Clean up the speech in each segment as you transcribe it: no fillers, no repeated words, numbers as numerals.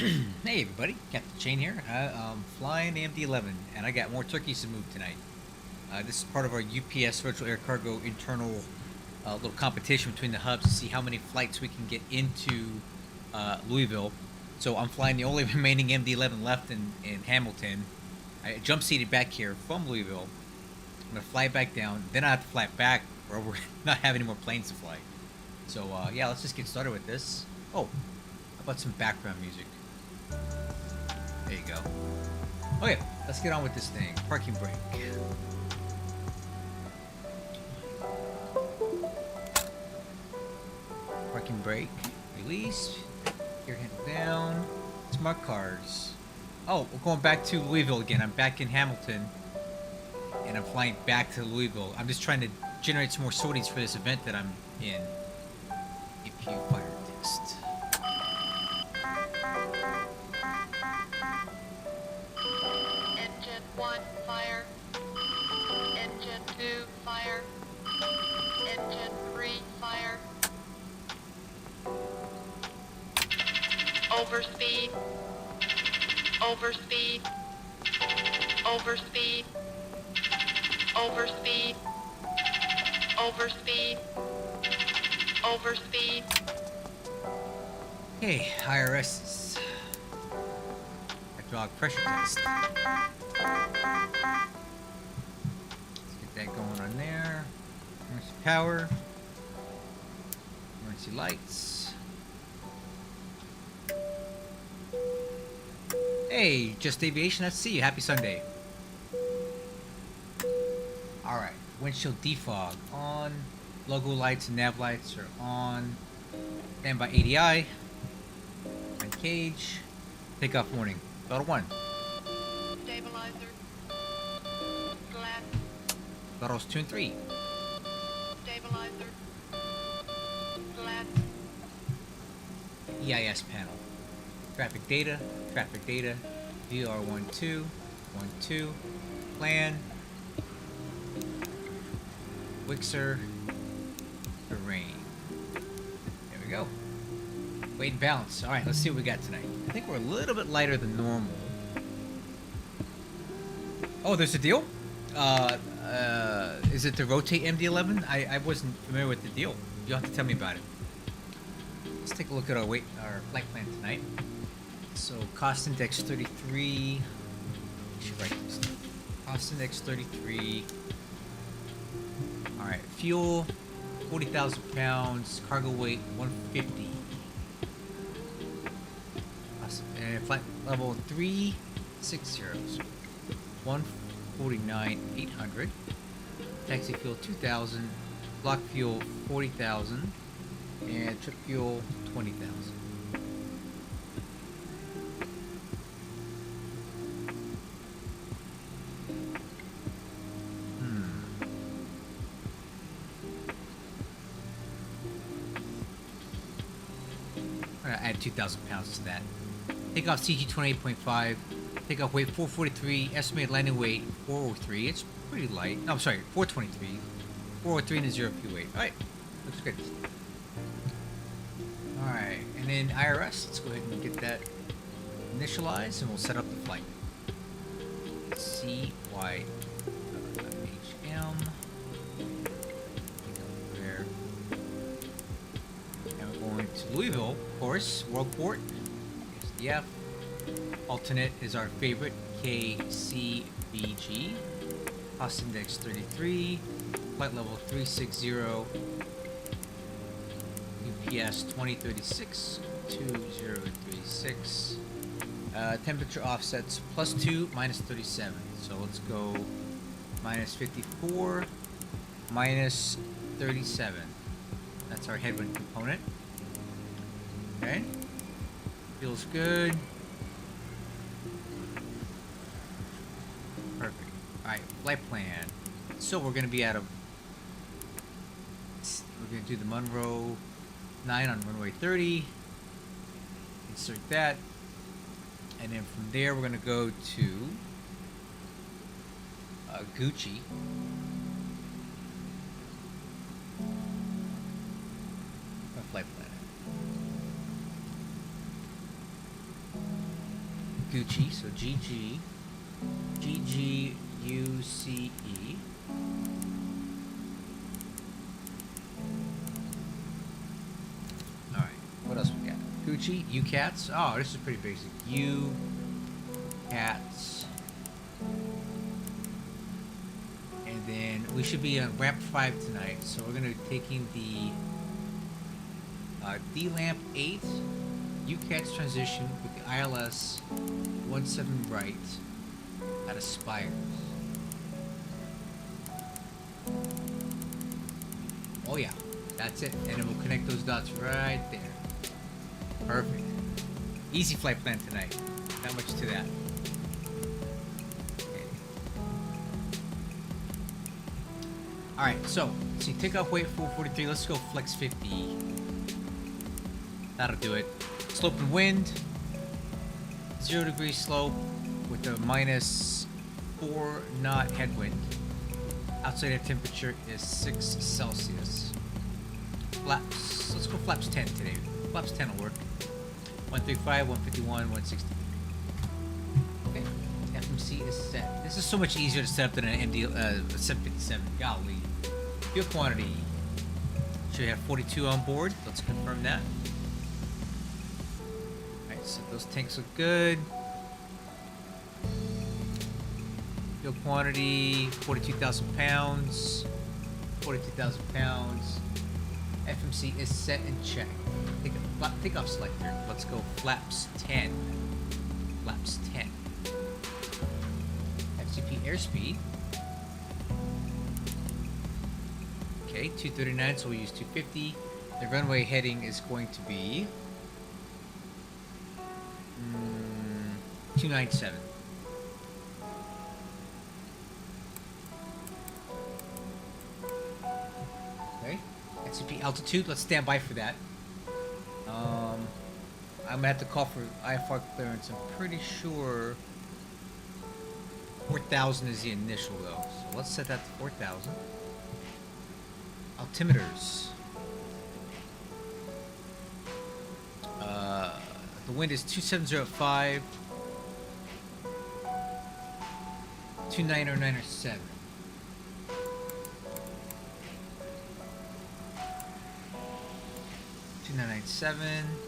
Hey everybody, Captain Chain here. I'm flying the MD-11, and I got more turkeys to move tonight. This is part of our UPS Virtual Air Cargo internal little competition between the hubs to see how many flights we can get into Louisville. So I'm flying the only remaining MD-11 left in Hamilton. I jump seated back here from Louisville. I'm gonna fly back down, then I have to fly back, or we're not having any more planes to fly. So yeah, let's just get started with this. Oh, how about some background music? There you go. Okay, let's get on with this thing. Parking brake. Parking brake. Release. Gear handle down. Smart cars. Oh, we're going back to Louisville again. I'm back in Hamilton. And I'm flying back to Louisville. I'm just trying to generate some more sorties for this event that I'm in. APU fire test. Engine 1, fire. Engine 2, fire. Engine 3, fire. Overspeed. Overspeed. Overspeed. Overspeed. Overspeed. Overspeed. Hey, IRS. Hydraulic pressure test. Let's get that going on there. Emergency power. Emergency lights. Hey, Just Aviation, let's see you. Happy Sunday. Alright, windshield defog on. Logo lights and nav lights are on. Standby ADI. On cage. Takeoff warning. Throttle 1. Stabilizer. Glass. Throttles 2 and 3. Stabilizer. Glass. EIS panel. Traffic data. Traffic data. VR12. 12. Plan. Wixer. Terrain. There we go. Weight and balance. Alright, let's see what we got tonight. I think we're a little bit lighter than normal. Oh, there's a deal? Is it the rotate MD-11? I wasn't familiar with the deal. You'll have to tell me about it. Let's take a look at our flight plan tonight. So, cost index 33. I should write this down. Cost index 33. Alright, fuel 40,000 pounds. Cargo weight 150. And flight level 360. So 149,800. Taxi fuel 2,000. Block fuel 40,000. And trip fuel 20,000. I'm gonna add 2,000 pounds to that. Takeoff CG 28.5. Takeoff weight 443. Estimated landing weight 403. It's pretty light. No, I'm sorry, 423. 403 and a 0 P weight. Alright, looks good. Alright, and then IRS. Let's go ahead and get that initialized and we'll set up the flight. CYHM. There. And we're going to Louisville, of course. Worldport. SDF. Alternate is our favorite, KCBG. Cost index 33. Flight level 360. UPS 2036 2036. Temperature offsets +2, -37. So let's go -54, -37. That's our headwind component. Okay. Feels good. Perfect. Alright, flight plan. So we're going to be we're going to do the Monroe 9 on runway 30. Insert that. And then from there we're going to go to Gucci. Our flight plan. Gucci, so GGUCE. All right, what else we got? Gucci, UCATs. Oh, this is pretty basic. UCATs. And then we should be on ramp 5 tonight, so we're gonna be taking the D-Lamp 8 UCATs transition with the ILS 17 right at Aspires. Oh yeah, that's it. And then we'll connect those dots right there. Perfect. Easy flight plan tonight. Not much to that. Okay. Alright, so see, takeoff weight 443. Let's go flex 50. That'll do it. Slope and wind. 0 degree slope with a -4 knot headwind. Outside air temperature is 6 Celsius. Flaps. Let's go flaps 10 today. Flaps 10 will work. 135, 151, 160. Okay. FMC is set. This is so much easier to set up than an MD 757. Golly. Fuel quantity. Should have 42 on board. Let's confirm that. Alright, so those tanks look good. Fuel quantity, 42,000 pounds. 42,000 pounds. FMC is set and checked. Take off selector. Let's go flaps 10. Flaps 10. FCP airspeed. Okay, 239, so we use 250. The runway heading is going to be 297. Okay, FCP altitude. Let's stand by for that. I'm gonna have to call for IFR clearance. I'm pretty sure 4,000 is the initial though. So let's set that to 4,000. Altimeters. The wind is 2705. 29097. $2,997.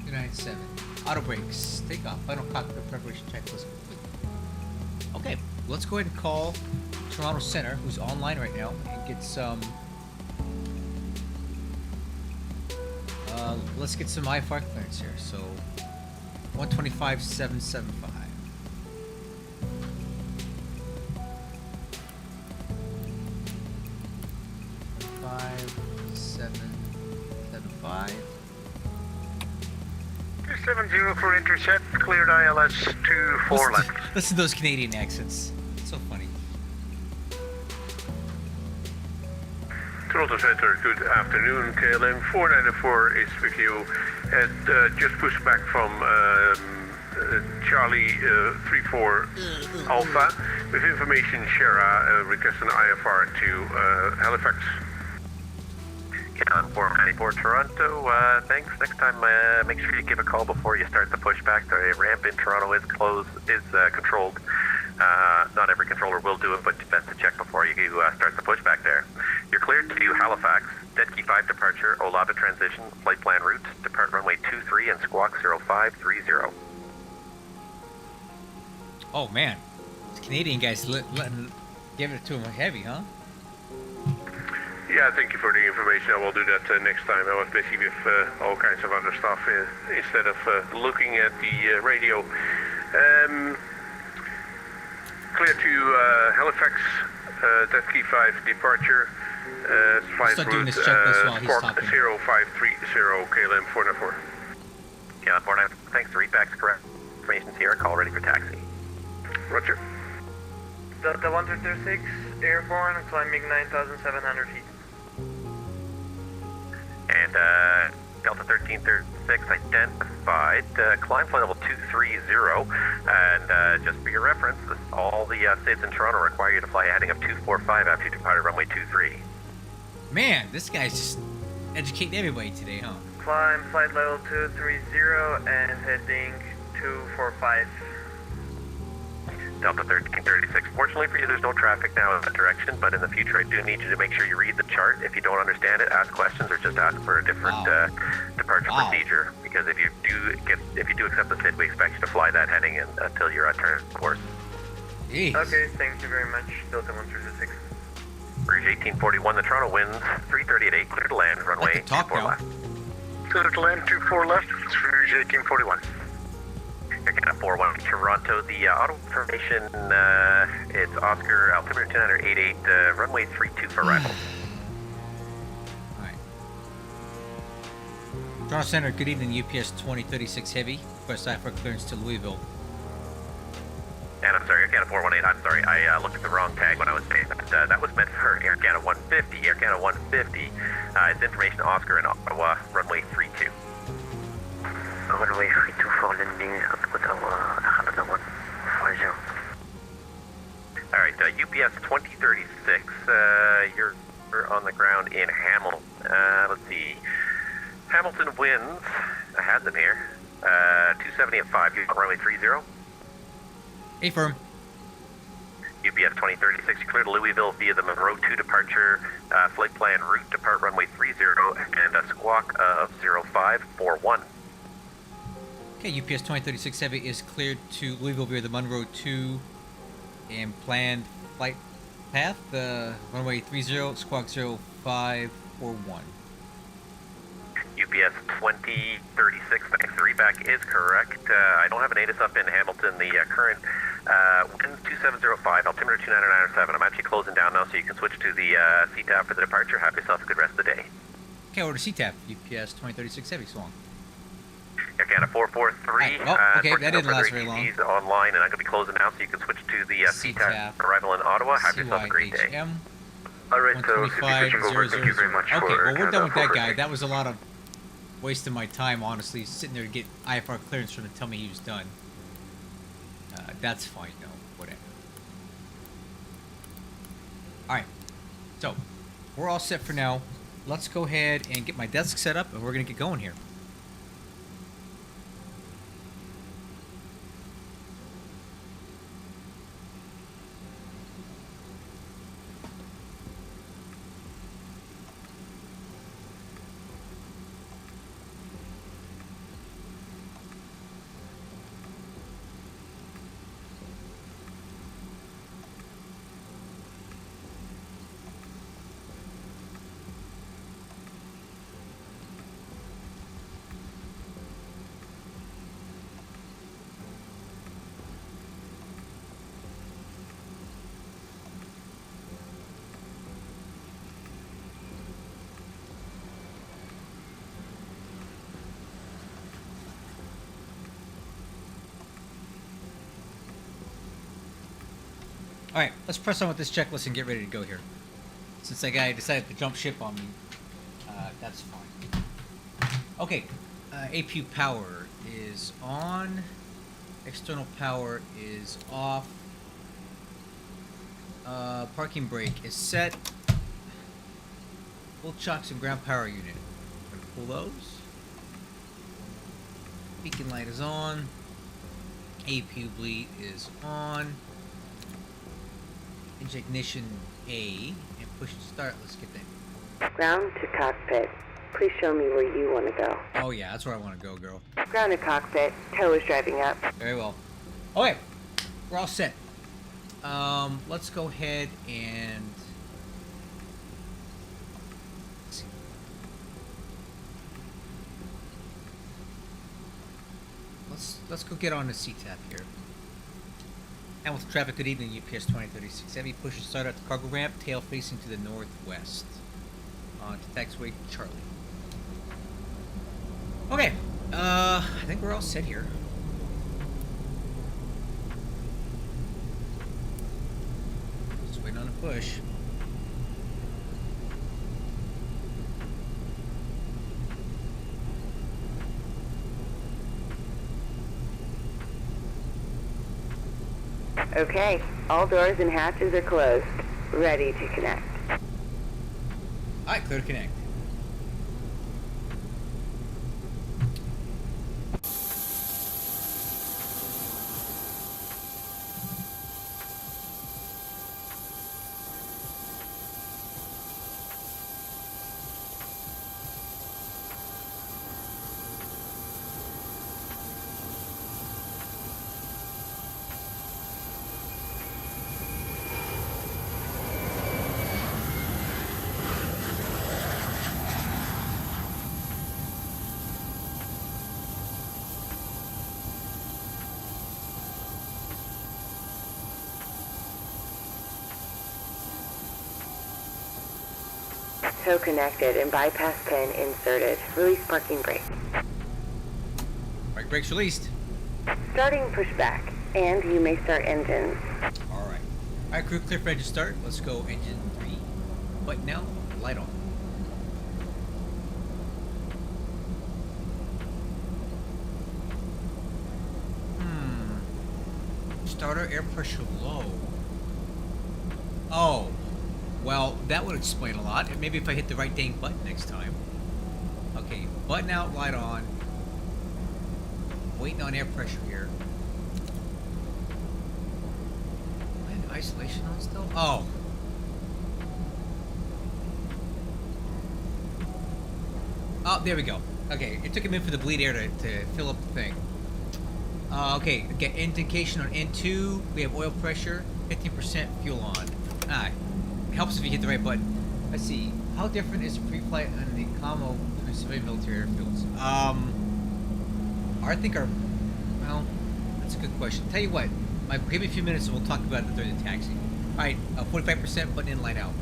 $297. Auto brakes. Take off. Final cockpit preparation checklist complete. Okay, let's go ahead and call Toronto Center, who's online right now, and get some. Let's get some IFR clearance here. So, 125,775. 775. 270 for intercept, cleared ILS 24 left. Listen to those Canadian accents. It's so funny. Toronto Center, good afternoon. KLM 494 is with you. And just pushed back from Charlie 34 Alpha with information. Shara requesting IFR to Halifax. On 494 Toronto, thanks. Next time, make sure you give a call before you start the pushback. The ramp in Toronto is controlled. Not every controller will do it, but it's best to check before you start the pushback there. You're cleared to Halifax. Dead Key 5 departure, Olava transition, flight plan route, depart runway 23 and squawk 0530. Oh man, these Canadian guys giving it to him heavy, huh? Yeah, thank you for the information. I will do that next time. I was busy with all kinds of other stuff instead of looking at the radio. Clear to Halifax, Death Key 5 departure. Flight route Squawk 0530, KLM 494. Yeah, 494. Thanks. Readback's correct. Information's here. Call ready for taxi. Roger. Delta 136, airborne, climbing 9,700 feet. And Delta 1336 identified, climb flight level 230, and just for your reference, all the states in Toronto require you to fly a heading of 245 after you depart runway 23. Man, this guy's just educating everybody today, huh? Climb flight level 230 and heading 245. Delta 1336. Fortunately for you, there's no traffic now in that direction, but in the future, I do need you to make sure you read the chart. If you don't understand it, ask questions or just ask for a different departure procedure. Because if you do accept the SID, we expect you to fly that heading until you're on turn course. Jeez. Okay, thank you very much. Delta 1336. Bridge 1841, the Toronto winds 3:30 clear to land, runway can talk 24 now. left. Clear to land 24 left, Bridge 1841. Again, 41 Toronto. The auto information, it's Oscar, altimeter 2988, runway 32 for arrival. Alright. Toronto Center, good evening, UPS 2036 Heavy. Request IFR clearance to Louisville. And I'm sorry, Air Canada 418, I'm sorry, I looked at the wrong tag when I was saying that. That was meant for Air Canada 150. Air Canada 150, it's information Oscar in Ottawa, runway 32. Runway 32 for landing at Ottawa, 101.50. Alright, UPS 2036, you're on the ground in Hamilton. Let's see. Hamilton winds, I had them here, 270 at 5, you're on runway 30. Affirm. UPS 2036, you clear to Louisville via the Monroe 2 departure, flight plan route, depart runway 30, and a squawk of 0541. Okay, UPS 2036 Heavy is cleared to Louisville via the Monroe 2 and planned flight path, runway 30, squawk 0541. UPS 2036, thanks. The reback is correct. I don't have an ATIS up in Hamilton. The current wind 2705, altimeter 29907. I'm actually closing down now, so you can switch to the CTAP for the departure. Have yourself a good rest of the day. Okay, order CTAP, UPS 2036 Heavy, so on. Air Canada 443. Okay, that didn't last very long. Online, and I'm going to be closing now, so you can switch to the CTAP arrival in Ottawa. Have yourself a great day. YHM, Alright, so 125, thank you very much Okay, for well, we're done with that guy. 446. That was a lot of wasting my time, honestly, sitting there to get IFR clearance for him to tell me he was done. That's fine, no, whatever. Alright, so, we're all set for now. Let's go ahead and get my desk set up, and we're going to get going here. Alright, let's press on with this checklist and get ready to go here. Since that guy decided to jump ship on me, that's fine. Okay, APU power is on. External power is off. Parking brake is set. Full chocks and ground power unit. Gonna pull those. Beacon light is on. APU bleed is on. Ignition A and push start. Let's get that. Ground to cockpit. Please show me where you want to go. Oh yeah, that's where I want to go, girl. Ground to cockpit. Tow is driving up. Very well. Okay, we're all set. Let's go ahead and let's see. Let's go get on the CTAP here. And with traffic, good evening, UPS 2036 Heavy. Push and start at the cargo ramp, tail facing to the northwest. On to taxiway Charlie. Okay, I think we're all set here. Just waiting on a push. Okay, all doors and hatches are closed. Ready to connect. Alright, clear to connect. Tow connected and bypass pin inserted. Release parking brake. Right, brakes released. Starting pushback, and you may start engines. All right. All right, crew, clear for engine start. Let's go engine 3. But now, light on. Starter air pressure low. Oh, well, that would explain a lot. Maybe if I hit the right dang button next time. Okay, button out, light on. Waiting on air pressure here. Am I in isolation on still? Oh. Oh, there we go. Okay, it took a minute for the bleed air to fill up the thing. Okay, get indication on N2. We have oil pressure, 50% fuel on. It helps if you hit the right button. Let's see. How different is the pre-flight and the combo between civilian military airfields? I think well, that's a good question. Tell you what, give me a few minutes and we'll talk about it during the taxi. Alright, 45% button in, line out.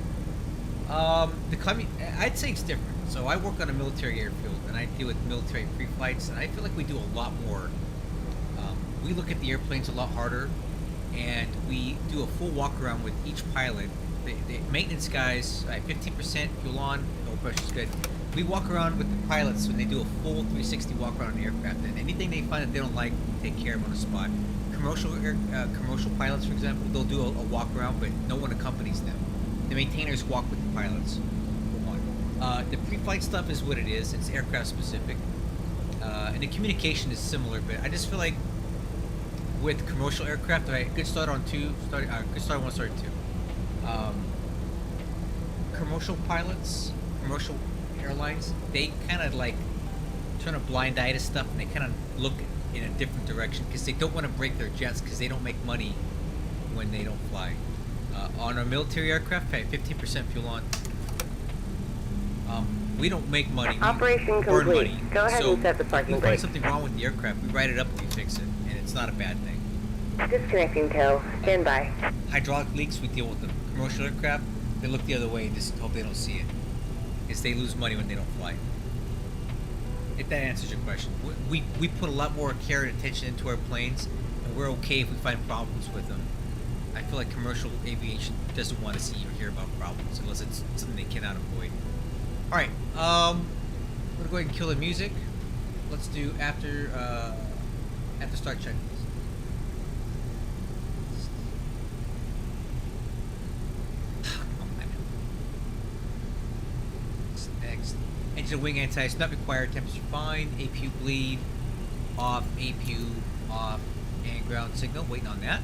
I'd say it's different. So I work on a military airfield and I deal with military pre-flights, and I feel like we do a lot more. We look at the airplanes a lot harder, and we do a full walk around with each pilot. The maintenance guys, 15% fuel on, oil pressure's good. We walk around with the pilots when they do a full 360 walk around an aircraft, and anything they find that they don't like, we take care of on the spot. Commercial pilots, for example, they'll do a walk around, but no one accompanies them. The maintainers walk with the pilots, for one. The pre-flight stuff is what it is. It's aircraft specific, and the communication is similar. But I just feel like with commercial aircraft, good start on 2, good start on 1, start 2. Commercial pilots, commercial airlines, they kind of like turn a blind eye to stuff, and they kind of look in a different direction because they don't want to break their jets because they don't make money when they don't fly. On our military aircraft, 15% fuel on. We don't make money. We Operation burn complete. money. Go ahead So and set the parking if we find brake. something wrong with the aircraft, we write it up and we fix it, and it's not a bad thing. Disconnecting tow. Stand by. Hydraulic leaks, we deal with them. Commercial aircraft, they look the other way and just hope they don't see it, because they lose money when they don't fly. If that answers your question. We put a lot more care and attention into our planes, and we're okay if we find problems with them. I feel like commercial aviation doesn't want to see or hear about problems unless it's something they cannot avoid. Alright, I'm gonna go ahead and kill the music. Let's do after start check. Next. Engine wing anti-ice not required, temperature fine, APU bleed, off, APU off, and ground signal, waiting on that.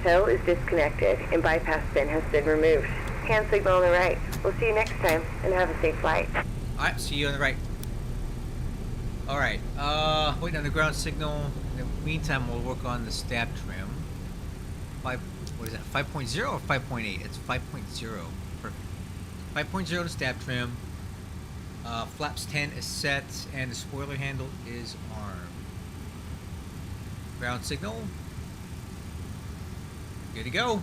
Tow is disconnected and bypass pin has been removed. Hand signal on the right. We'll see you next time, and have a safe flight. Alright, see you on the right. Alright, waiting on the ground signal. In the meantime, we'll work on the stab trim. What is that, 5.0 or 5.8? It's 5.0. Perfect. 5.0 to stab trim. Flaps 10 is set, and the spoiler handle is armed. Ground signal. Good to go.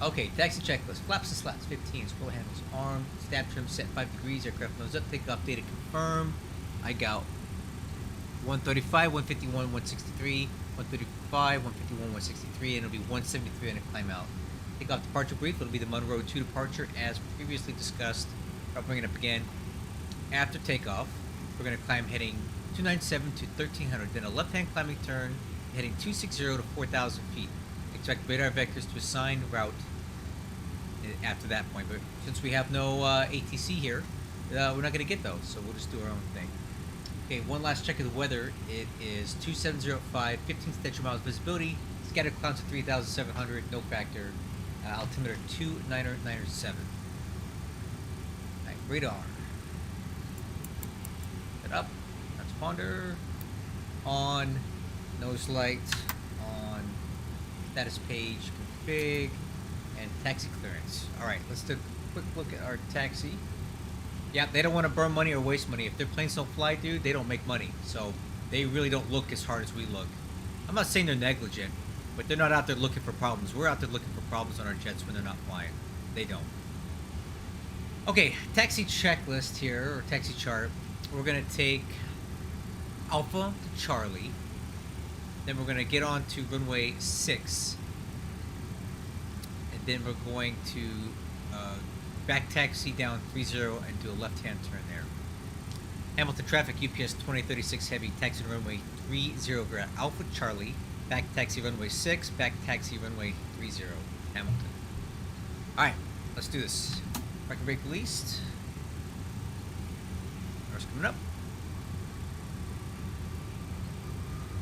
Okay, taxi checklist. Flaps and slats 15. Spoiler handles armed. Stab trim set 5 degrees. Aircraft nose up. Takeoff data confirmed. I got 135, 151, 163, 135, 151, 163, and it'll be 173 on a climb out. Takeoff departure brief. It'll be the Monroe 2 departure as previously discussed. I'll bring it up again. After takeoff, we're going to climb heading 297 to 1300. Then a left-hand climbing turn heading 260 to 4,000 feet. Expect radar vectors to assign route after that point, but since we have no ATC here, we're not going to get those, so we'll just do our own thing. Okay, one last check of the weather. It is 2705, 15 statute miles visibility, scattered clouds at 3,700, no factor, altimeter 2997. Alright, radar. Set up, transponder, on, nose light, on, status page, config, and taxi clearance. Alright, let's take a quick look at our taxi. Yeah, they don't want to burn money or waste money. If their planes don't fly, dude, they don't make money. So they really don't look as hard as we look. I'm not saying they're negligent, But they're not out there looking for problems. We're out there looking for problems on our jets when they're not flying. They don't. Okay, taxi checklist here, or taxi chart. We're going to take Alpha to Charlie. Then we're going to get on to runway 6. And then we're going to back taxi down 30 and do a left-hand turn there. Hamilton traffic, UPS 2036 heavy, taxi to runway 30, grab Alpha Charlie, back taxi runway 6, back taxi runway 30, Hamilton. Alright, let's do this. Parking brake released. Cars coming up.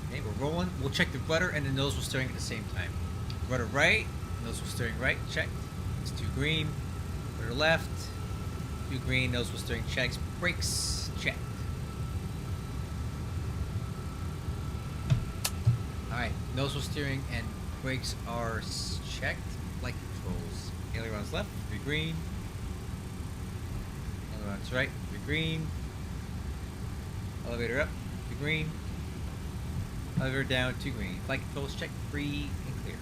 Okay, we're rolling. We'll check the rudder and the nose wheel steering at the same time. Rudder right, nose wheel steering right, checked. It's 2 green. Rudder left, 2 green, nose wheel steering checks. Brakes, checked. Alright, nose wheel steering and brakes are checked. Flight controls. Ailerons left, 3 green. Ailerons right, 3 green. Elevator up, 2 green. Elevator down, 2 green. Flight controls checked, free and clear.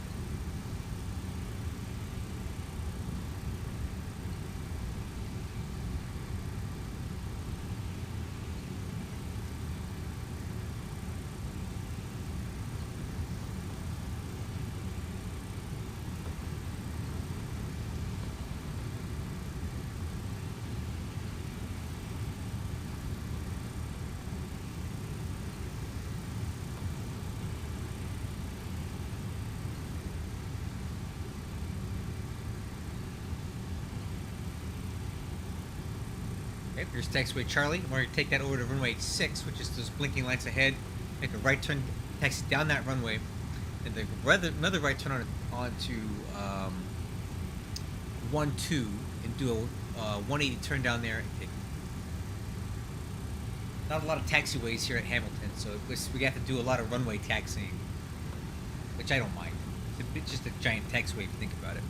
Okay, here's taxiway Charlie. We're going to take that over to runway 6, which is those blinking lights ahead. Make a right turn, taxi down that runway, and then another right turn onto 1-2, and do a 180 turn down there. Not a lot of taxiways here at Hamilton, so we have to do a lot of runway taxiing, which I don't mind. It's just a giant taxiway if you think about it.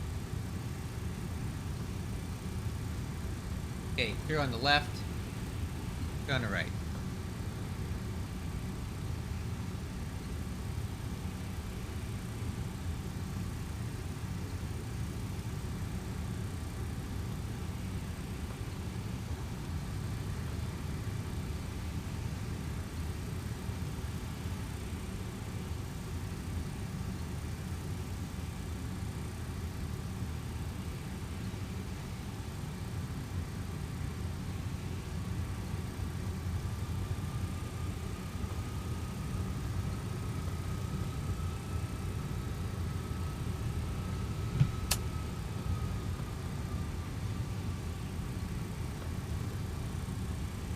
Okay, here on the left, here on the right.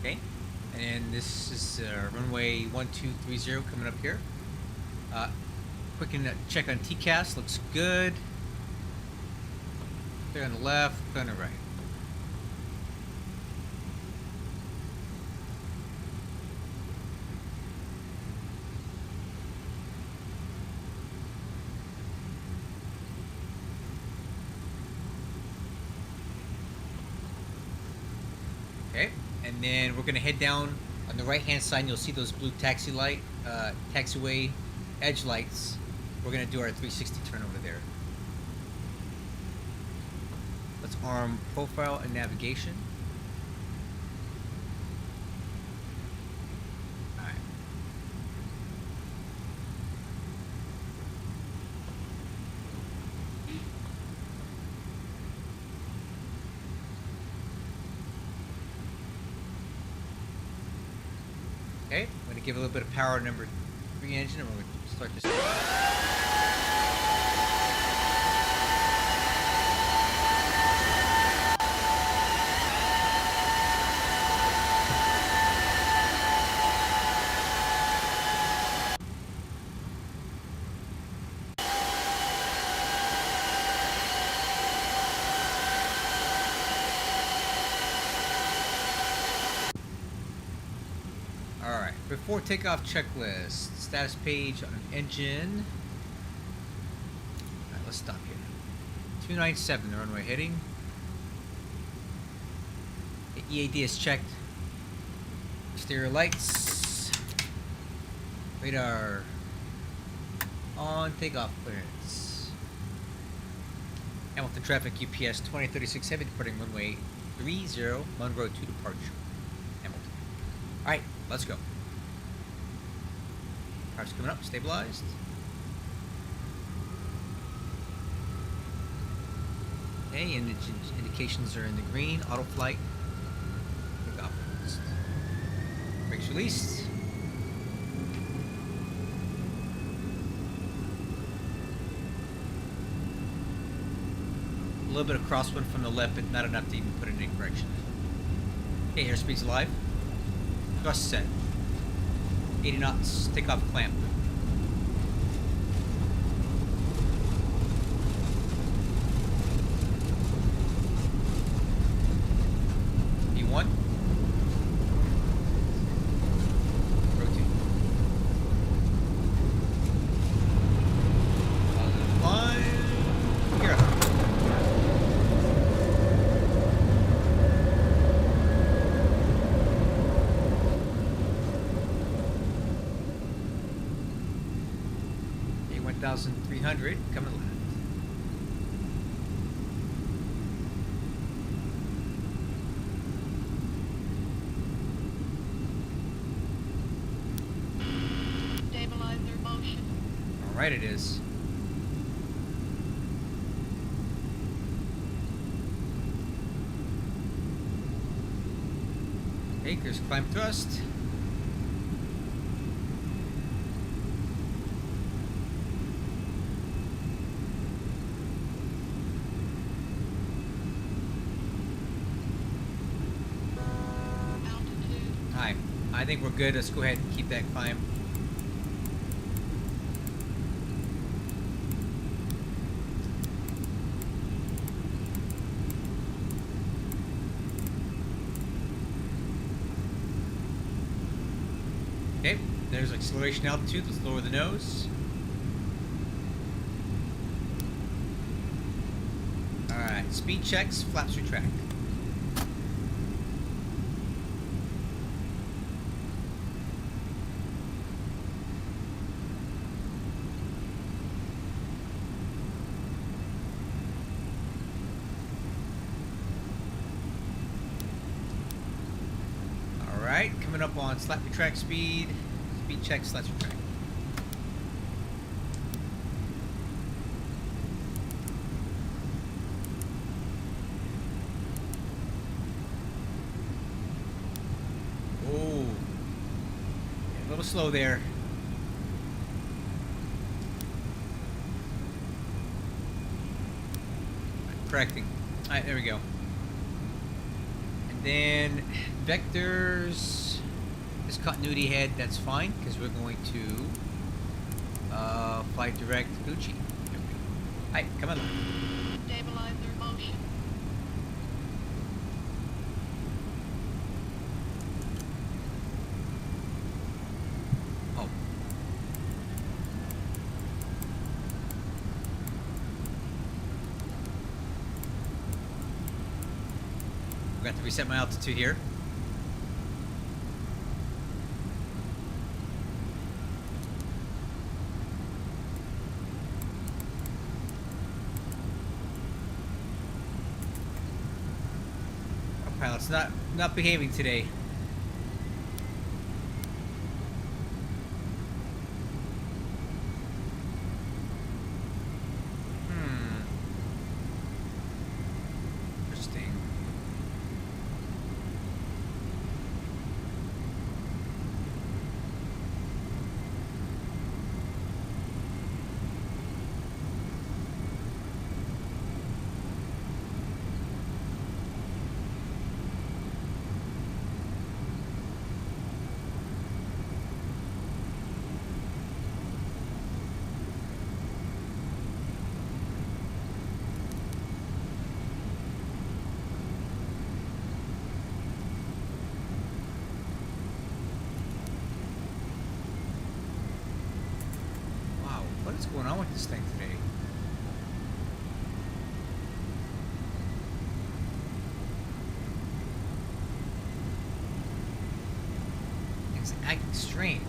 Okay, and this is runway 1230 coming up here. Quick check on TCAS, looks good. Clear on the left, clear on the right. Okay, and then we're gonna head down on the right hand side and you'll see those blue taxiway edge lights. We're gonna do our 360 turn over there. Let's arm profile and navigation. Alright. Okay, I'm gonna give a little bit of power to number 3 engine and we're gonna start this. Alright, before takeoff checklist, status page on engine. Alright, let's stop here. 297, the runway heading. The EAD is checked. Exterior lights. Radar on takeoff clearance. Hamilton traffic UPS 2036 heavy departing runway 30, Monroe 2 departure. Hamilton. Alright, let's go. Car's coming up, stabilized. Okay, indications are in the green. Auto flight. Takeoff. Brakes released. A little bit of crosswind from the left, but not enough to even put it in correction. Okay, airspeed's alive. Thrust set. 80 knots. Takeoff clamp. V1. Rotate. Climb. Here. A 1,300 coming left. Stabilizer motion. Alright, it is. Acres climb thrust. Altitude. Hi. I think we're good. Let's go ahead and keep that climb. Okay, there's acceleration altitude. Let's lower the nose. Alright, speed checks, flaps retract. Alright, coming up on slap retract speed. Speed check, slap retract. Oh, a little slow there. Correcting. Alright, there we go. And then vectors, this continuity head, that's fine because we're going to fly direct Gucci. Hi, come on. Stabilizer motion. Oh. Forgot to reset my altitude here. Pilot's not behaving today. Interesting. What's going on with this thing today? It's acting strange.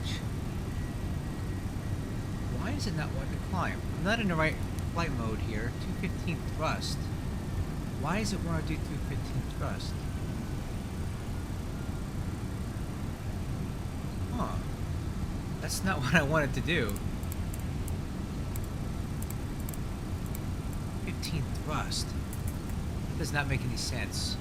Why Why is it not wanting to climb? I'm not in the right flight mode here. 215 thrust. Why does it want to do 215 thrust? Huh. That's not what I wanted to do. 15 thrust. That does not make any sense.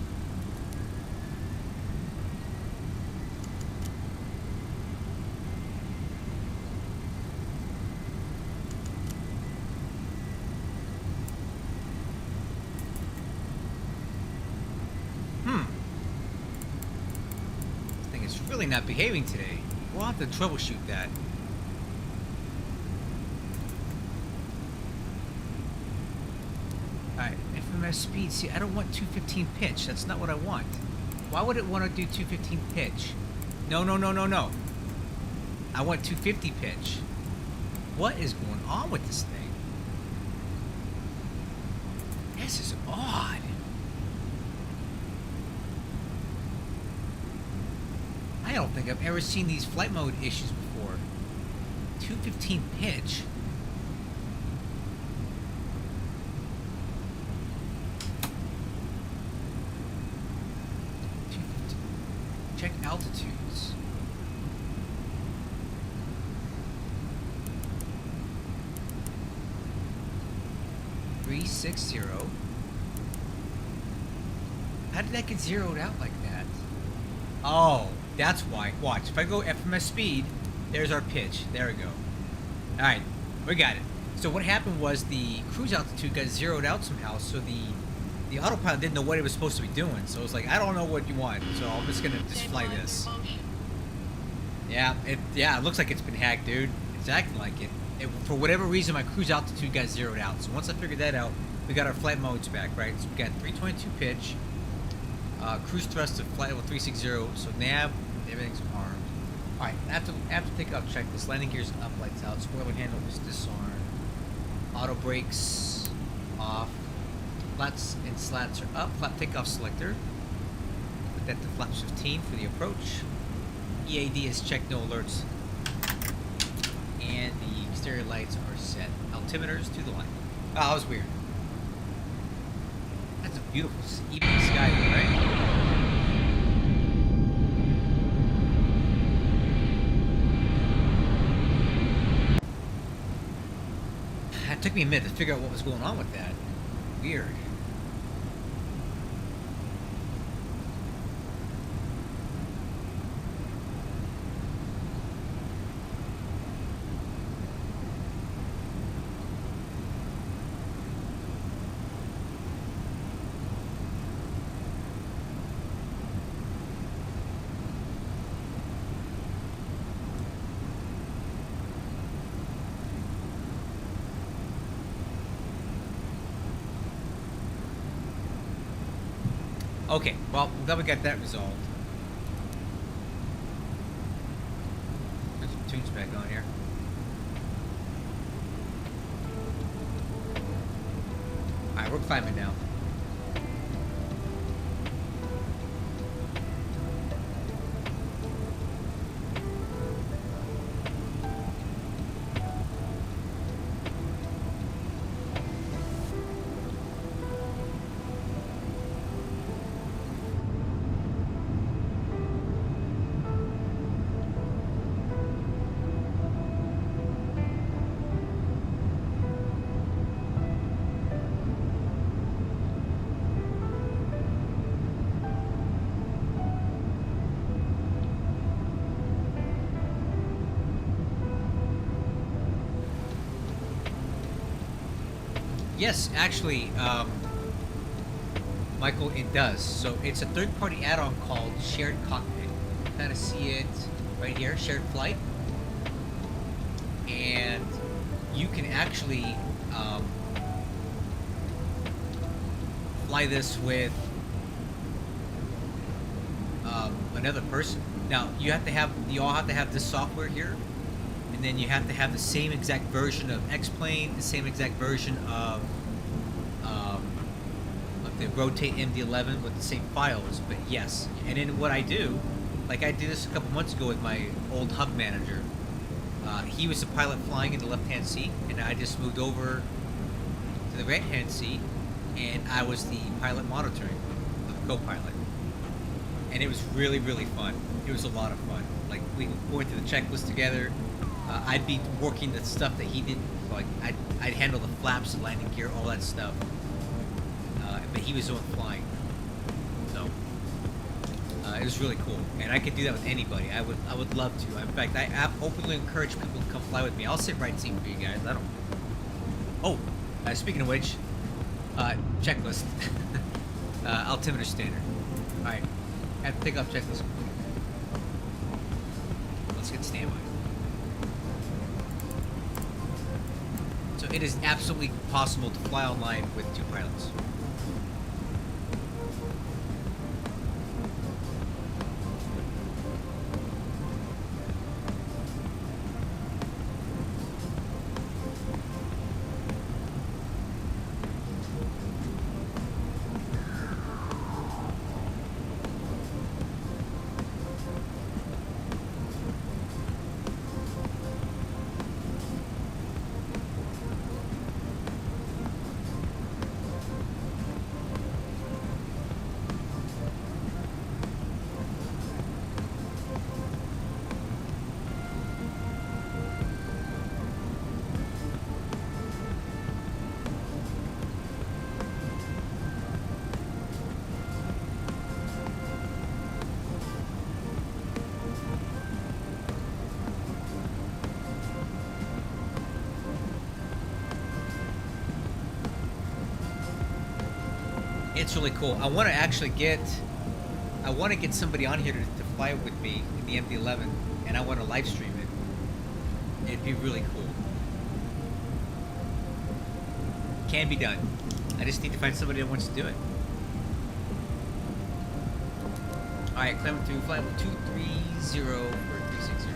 This thing is really not behaving today. We'll have to troubleshoot that. Alright, FMS speed. See, I don't want 215 pitch. That's not what I want. Why would it want to do 215 pitch? No, no, no, no, no. I want 250 pitch. What is going on with this thing? This is odd. I don't think I've ever seen these flight mode issues before. 215 pitch. Check altitudes. $360. How did that get zeroed out like that? Oh, that's why. Watch. If I go FMS speed, there's our pitch. There we go. Alright, we got it. So what happened was the cruise altitude got zeroed out somehow, so the autopilot didn't know what it was supposed to be doing. So it's like, I don't know what you want, so I'm just gonna just fly this. Yeah, it looks like it's been hacked, dude. It's acting like it. For whatever reason, my cruise altitude got zeroed out. So once I figured that out, we got our flight modes back, right? So we got 322 pitch, cruise thrust to flight level 360. So nav, everything's armed. All right, after take off, check this. Landing gear's up, lights out. Spoiler handle is disarmed. Auto brakes off. Flaps and slats are up. Flap takeoff selector. Put that to flaps 15 for the approach. EAD is checked, no alerts. And the exterior lights are set. Altimeters to the line. Oh, that was weird. That's a beautiful evening sky, right? It took me a minute to figure out what was going on with that. Weird. Okay, well, I'm glad we got that resolved. Put some tunes back on here. Alright, we're climbing now. Yes, actually, Michael, it does. So it's a third-party add-on called Shared Cockpit. You kind of see it right here, Shared Flight. And you can actually fly this with another person. Now, you all have to have this software here. And then you have to have the same exact version of X-Plane, the same exact version of the Rotate MD-11 with the same files. But yes, and then what I do, like I did this a couple months ago with my old hub manager. He was the pilot flying in the left-hand seat, and I just moved over to the right-hand seat, and I was the pilot monitoring, the co-pilot. And it was really, really fun. It was a lot of fun. Like, we went through the checklist together. I'd be working the stuff that he didn't. Like, I'd handle the flaps, the landing gear, all that stuff. But he was the one flying. So, it was really cool. And I could do that with anybody. I would love to. In fact, I openly encourage people to come fly with me. I'll sit right seat for you guys. I don't. Oh, speaking of which, checklist. Altimeter standard. Alright. Have to take off checklist complete. Let's get standby. So it is absolutely possible to fly online with 2 pilots. It's really cool. I want to actually get somebody on here to fly with me in the MD-11, and I want to live stream it. It'd be really cool. Can be done. I just need to find somebody that wants to do it. Alright, climbing through flight 230 for 360.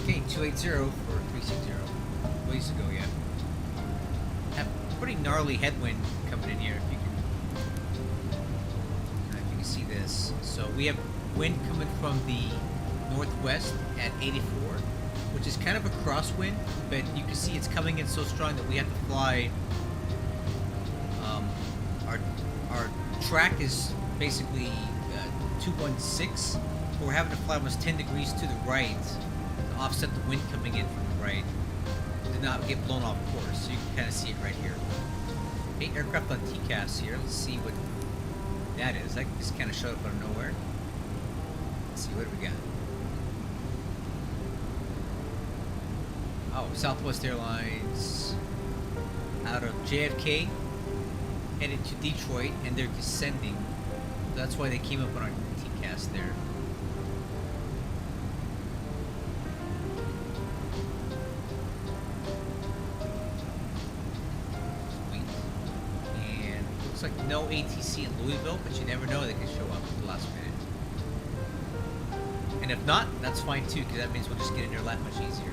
Okay, 280 for 360. Ways to go yet. Have pretty gnarly headwind coming in here. If you can see this. So we have wind coming from the northwest at 84, which is kind of a crosswind, but you can see it's coming in so strong that we have to fly. Our track is basically 216, but we're having to fly almost 10 degrees to the right to offset the wind coming in from the right to not get blown off course. So you can kind of see it right here. Okay, aircraft on TCAS here. Let's see what that is. That just kind of showed up out of nowhere. Let's see, what do we got? Oh, Southwest Airlines out of JFK, headed to Detroit, and they're descending. That's why they came up on our TCAS there. Looks like no ATC in Louisville, but you never know, they can show up at the last minute. And if not, that's fine too, because that means we'll just get in there a lot much easier.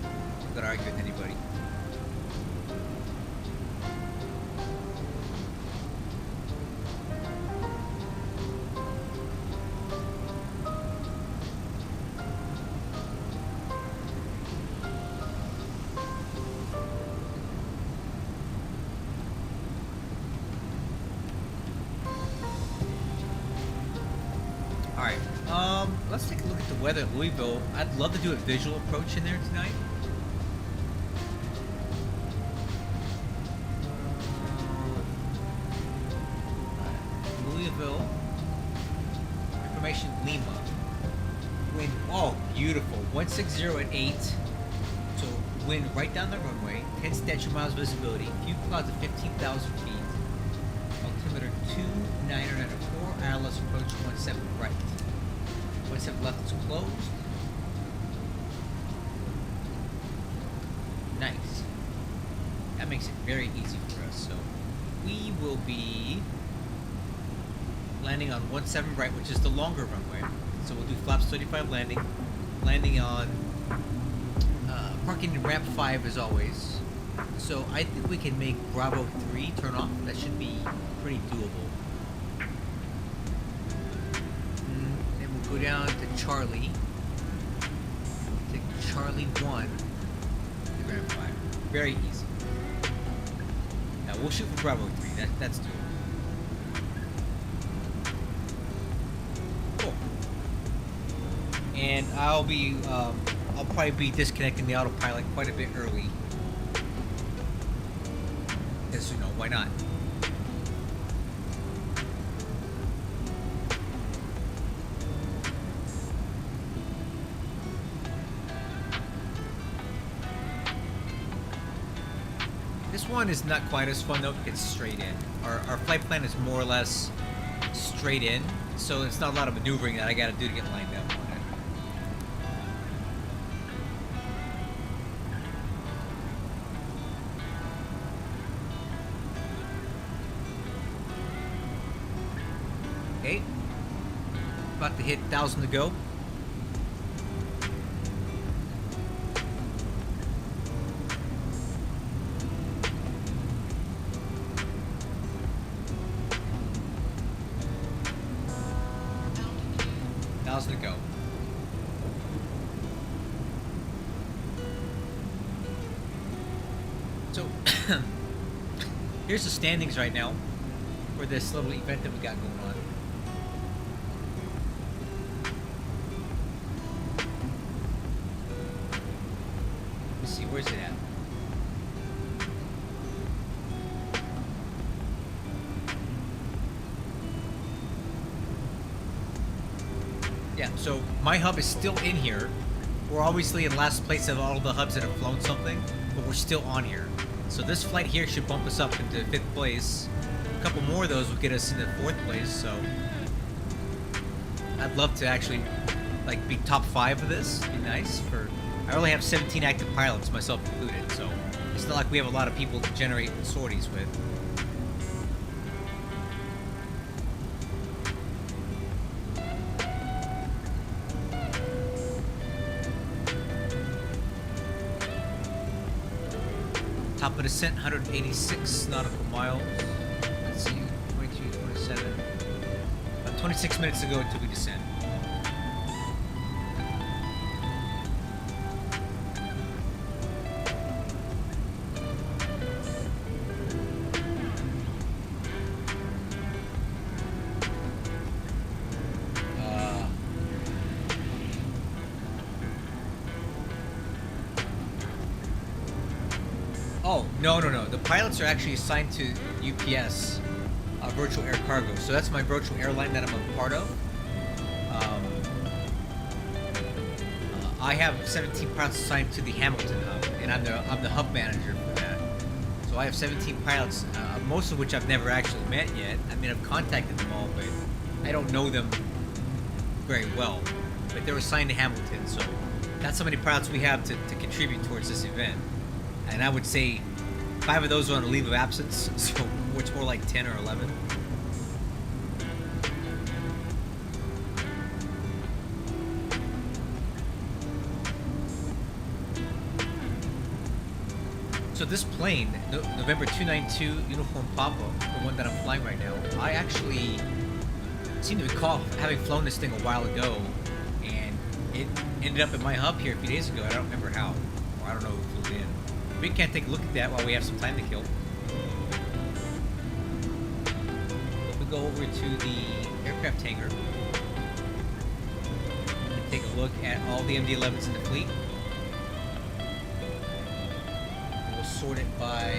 I'm not gonna argue with anybody. Let's take a look at the weather at Louisville. I'd love to do a visual approach in there tonight. Louisville. Information Lima. Wind, oh, beautiful. 160 at 8. So wind right down the runway. 10 statute miles visibility. Few clouds of 15,000 feet. Altimeter 2994. ILS approach 17 right. 17 left is closed. Nice. That makes it very easy for us. So we will be landing on 17 right, which is the longer runway. So we'll do flaps 35 landing. Landing on parking in ramp 5 as always. So I think we can make Bravo 3 turn off. That should be pretty doable. Go down to Charlie. Take Charlie 1 to Grand 5. Very easy. Now we'll shoot for Bravo 3. That's doable. Cool. And I'll probably be disconnecting the autopilot quite a bit early. Because, you know, why not? This one is not quite as fun though, because it's straight in. Our flight plan is more or less straight in, so it's not a lot of maneuvering that I gotta do to get lined up on it. Okay. About to hit 1,000 to go. To go. So here's the standings right now for this little event that we got going on. Let's see, where's it at? Yeah, so my hub is still in here. We're obviously in last place of all the hubs that have flown something, but we're still on here. So this flight here should bump us up into 5th place. A couple more of those will get us into 4th place, so I'd love to actually like be top 5 of this. It'd be nice. I only have 17 active pilots, myself included, so it's not like we have a lot of people to generate sorties with. Top of descent, 186 nautical miles. Let's see, 22, 27. About 26 minutes to go until we descend. Oh, no. The pilots are actually assigned to UPS, Virtual Air Cargo. So that's my virtual airline that I'm a part of. I have 17 pilots assigned to the Hamilton hub, and I'm the hub manager for that. So I have 17 pilots, most of which I've never actually met yet. I mean, I've contacted them all, but I don't know them very well. But they're assigned to Hamilton, so that's how many pilots we have to contribute towards this event. And I would say 5 of those are on a leave of absence, so it's more like 10 or 11. So this plane, November 292 Uniform Papa, the one that I'm flying right now, I actually seem to recall having flown this thing a while ago, and it ended up at my hub here a few days ago. I don't remember how, or I don't know who flew it in. We can't take a look at that while we have some time to kill. We go over to the aircraft hangar and take a look at all the MD-11s in the fleet. We'll sort it by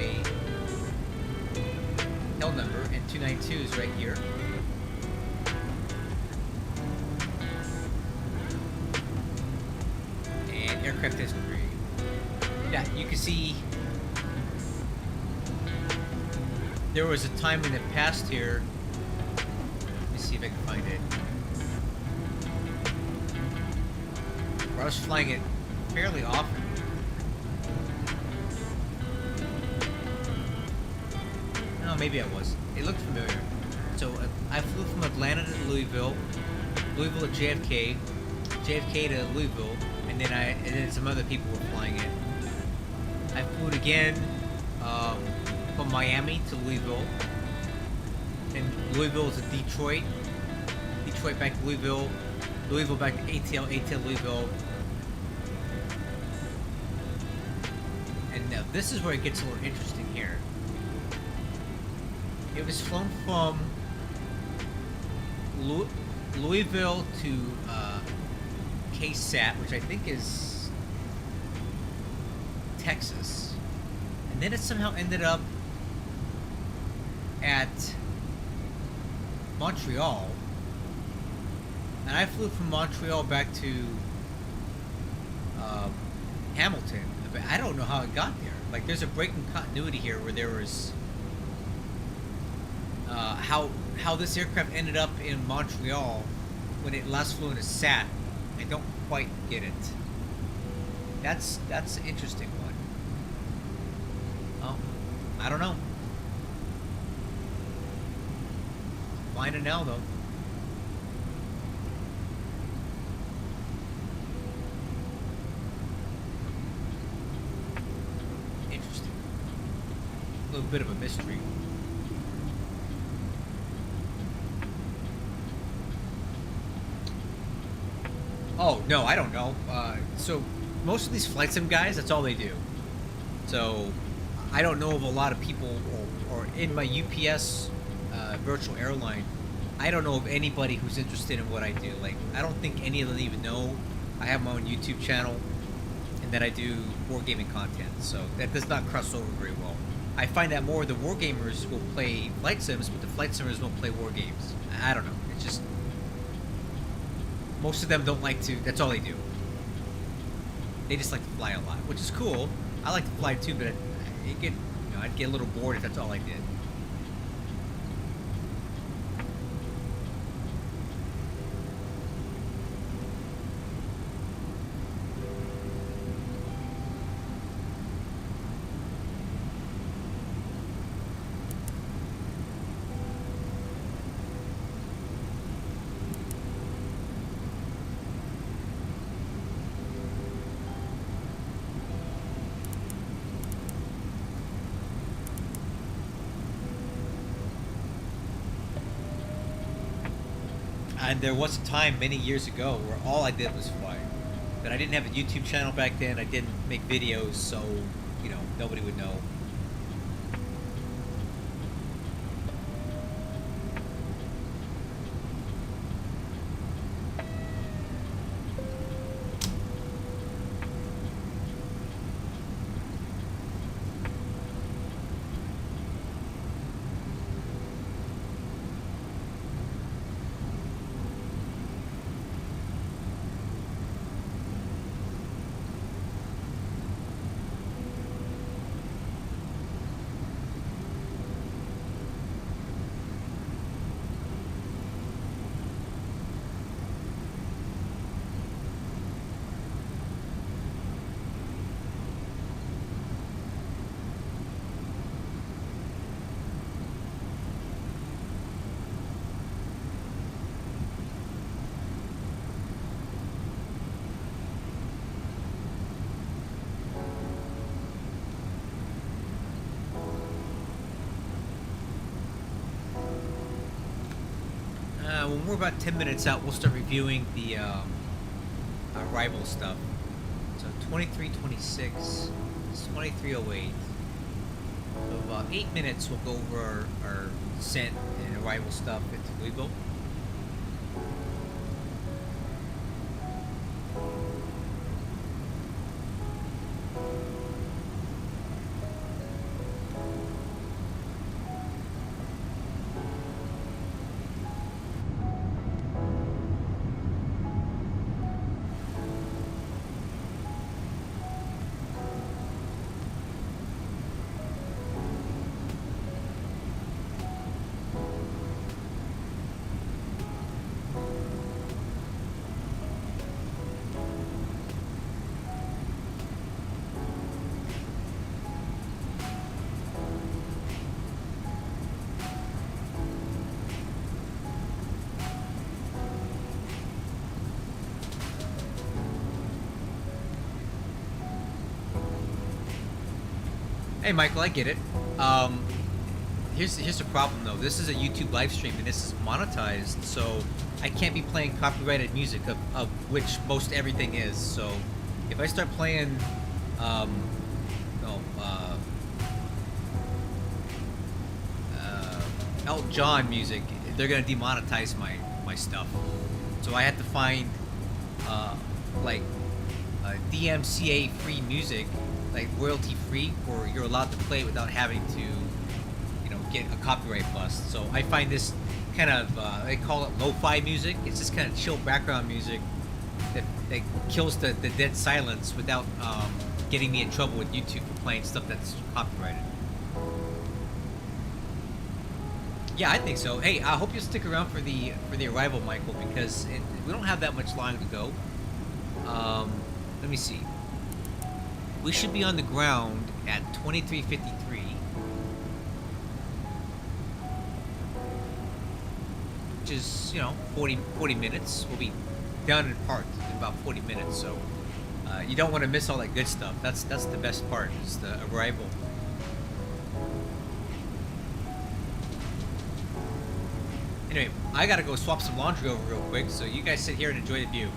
tail number, and 292 is right here. And aircraft history. Yeah, you can see there was a time in the past here. Let me see if I can find it. Where I was flying it fairly often. No, maybe I was. It looked familiar. So I flew from Atlanta to Louisville, Louisville to JFK, JFK to Louisville, and then some other people were flying it. I flew it again from Miami to Louisville, and Louisville to Detroit, Detroit back to Louisville, Louisville back to ATL, ATL Louisville. And now this is where it gets a little interesting here. It was flown from Louisville to KSAT, which I think is Texas, and then it somehow ended up at Montreal, and I flew from Montreal back to Hamilton, but I don't know how it got there. Like, there's a break in continuity here where there was how this aircraft ended up in Montreal when it last flew in a SAT. I don't quite get it. That's an interesting one. Oh, I don't know. Find it now, though. Interesting. A little bit of a mystery. Oh, no, I don't know. So most of these flight sim guys, that's all they do. So I don't know of a lot of people, or in my UPS virtual airline, I don't know of anybody who's interested in what I do. Like, I don't think any of them even know I have my own YouTube channel and that I do wargaming content. So that does not cross over very well. I find that more of the wargamers will play flight sims, but the flight simmers won't play war games. I don't know. It's just, most of them don't like to. That's all they do. They just like to fly a lot, which is cool. I like to fly too, but I'd get a little bored if that's all I did. And there was a time many years ago where all I did was fly. But I didn't have a YouTube channel back then. I didn't make videos, so, nobody would know. when we're about 10 minutes out, we'll start reviewing the arrival stuff. So 2326, it's 2308. So about 8 minutes, we'll go over our descent and arrival stuff into Louisville. Hey Michael, I get it. Here's the problem though. This is a YouTube live stream and this is monetized, so I can't be playing copyrighted music of which most everything is. So if I start playing, Elton John music, they're gonna demonetize my stuff. So I have to find like DMCA free music, like royalty free, or you're allowed to play without having to, get a copyright bust. So I find this kind of they call it lo-fi music. It's just kind of chill background music that kills the dead silence without getting me in trouble with YouTube for playing stuff that's copyrighted. Yeah, I think so. Hey, I hope you'll stick around for the arrival, Michael, because we don't have that much longer to go. Let me see. We should be on the ground at 2353. Which is, 40 minutes. We'll be done and parked in about 40 minutes, so you don't want to miss all that good stuff. That's the best part, is the arrival. Anyway, I gotta go swap some laundry over real quick, so you guys sit here and enjoy the view.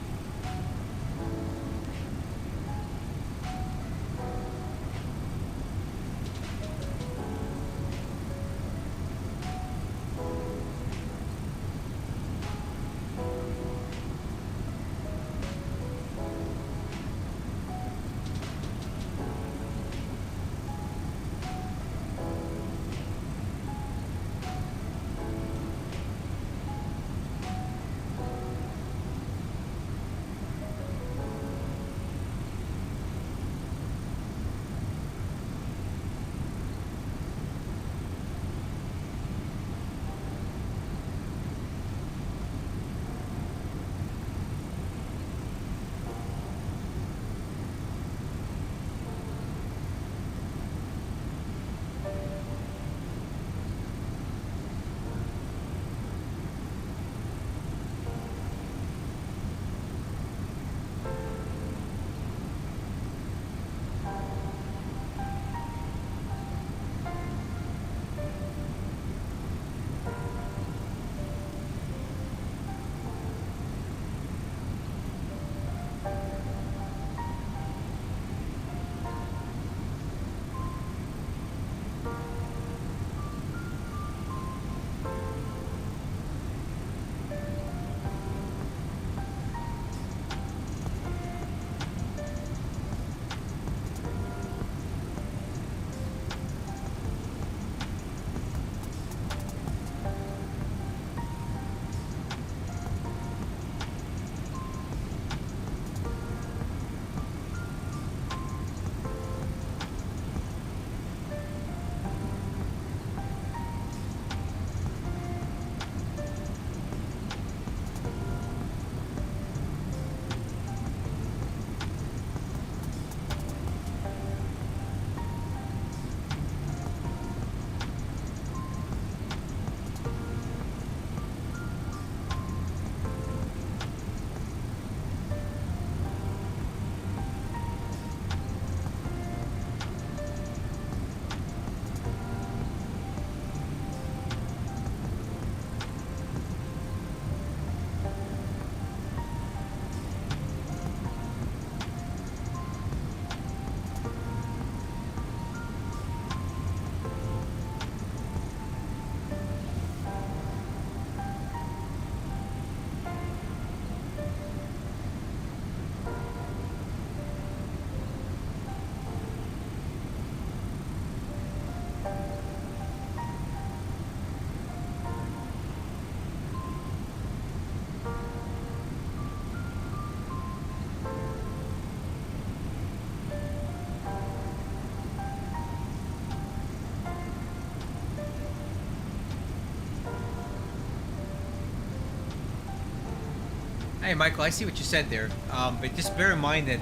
Hey, Michael, I see what you said there. But just bear in mind that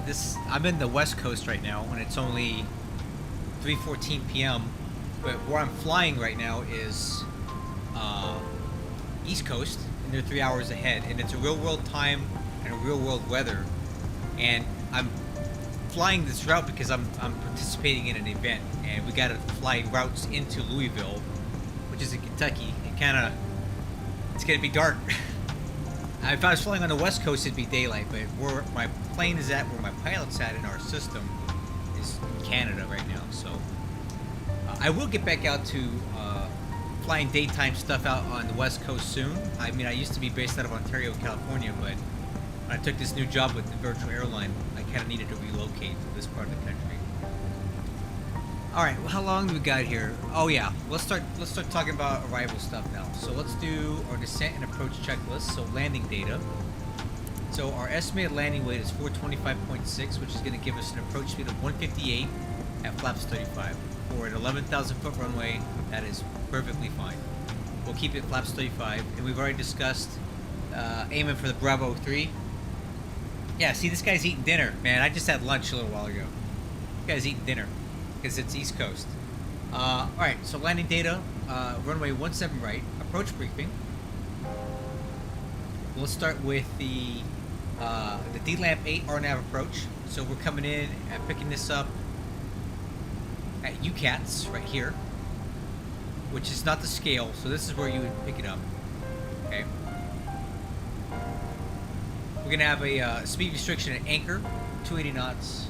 I'm in the West Coast right now, and it's only 3:14 p.m. But where I'm flying right now is East Coast, and they're 3 hours ahead, and it's a real-world time and a real-world weather. And I'm flying this route because I'm participating in an event, and we got to fly routes into Louisville, which is in Kentucky. It's gonna be dark. If I was flying on the West Coast, it'd be daylight, but where my plane is at, where my pilot's at in our system, is in Canada right now. So I will get back out to flying daytime stuff out on the West Coast soon. I mean, I used to be based out of Ontario, California, but when I took this new job with the virtual airline, I kind of needed to relocate to this part of the country. All right, well, how long do we got here? Oh yeah, let's start talking about arrival stuff now. So let's do our descent and approach checklist. So landing data. So our estimated landing weight is 425.6, which is going to give us an approach speed of 158 at flaps 35. For an 11,000 foot runway, that is perfectly fine. We'll keep it flaps 35, and we've already discussed aiming for the Bravo 3. Yeah, see, this guy's eating dinner, man. I just had lunch a little while ago. This guy's eating dinner because it's East Coast. All right, so landing data, runway 17 right, approach briefing. We'll start with the D-Lamp 8 RNAV approach. So we're coming in and picking this up at UCATS right here, which is not the scale, so this is where you would pick it up. Okay. We're gonna have a speed restriction at anchor, 280 knots.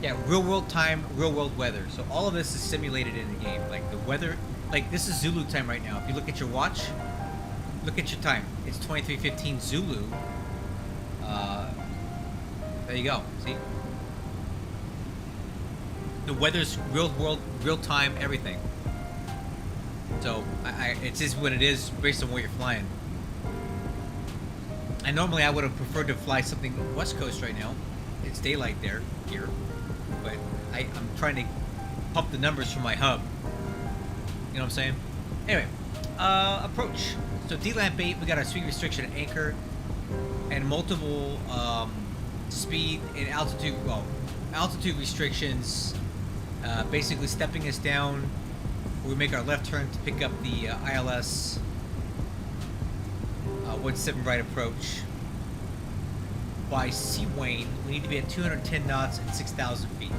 Yeah, real world time, real world weather. So all of this is simulated in the game. Like the weather, like this is Zulu time right now. If you look at your watch, look at your time. It's 23:15 Zulu. There you go. See? The weather's real world, real time, everything. So it's just what it is based on where you're flying. And normally I would have preferred to fly something West Coast right now. It's daylight here, but I'm trying to pump the numbers from my hub. You know what I'm saying? Anyway, approach. So D-Lamp 8, we got our speed restriction at anchor, and multiple speed and altitude. Well, altitude restrictions. Basically stepping us down. We make our left turn to pick up the ILS 17 right approach. By Seawain, we need to be at 210 knots and 6,000 feet.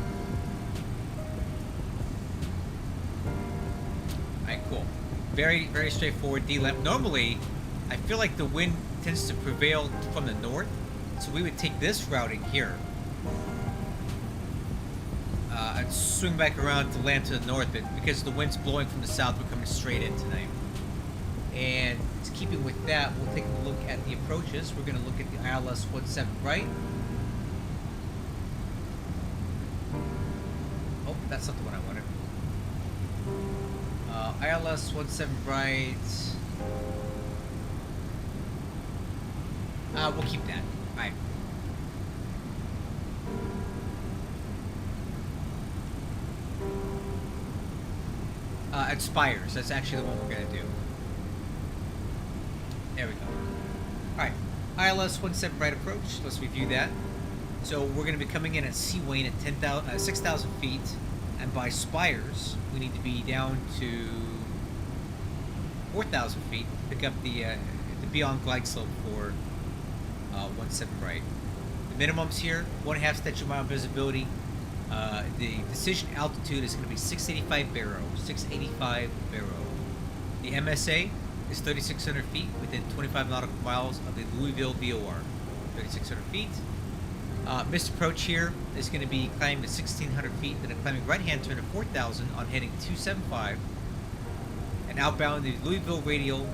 Alright, cool. Very, very straightforward D-Lamp. Normally, I feel like the wind tends to prevail from the north, so we would take this routing here. And swing back around to land to the north, but because the wind's blowing from the south, we're coming straight in tonight. And keeping with that, we'll take a look at the approaches. We're going to look at the ILS 17 right. Oh, that's not the one I wanted. ILS 17 right. We'll keep that. All right. At Spires, that's actually the one we're going to do. There we go. Alright, ILS 17 right approach, let's review that. So we're going to be coming in at Seawain at 6,000 feet, and by Spires, we need to be down to 4,000 feet to pick up the beyond glide slope for 17 right. The minimums here, 1.5 statute mile visibility. The decision altitude is going to be 685 barrow. 685 barrow. The MSA is 3,600 feet within 25 nautical miles of the Louisville VOR. 3,600 feet. Missed approach here is going to be climbing to 1,600 feet, then a climbing right-hand turn to 4,000 on heading 275, and outbound the Louisville radial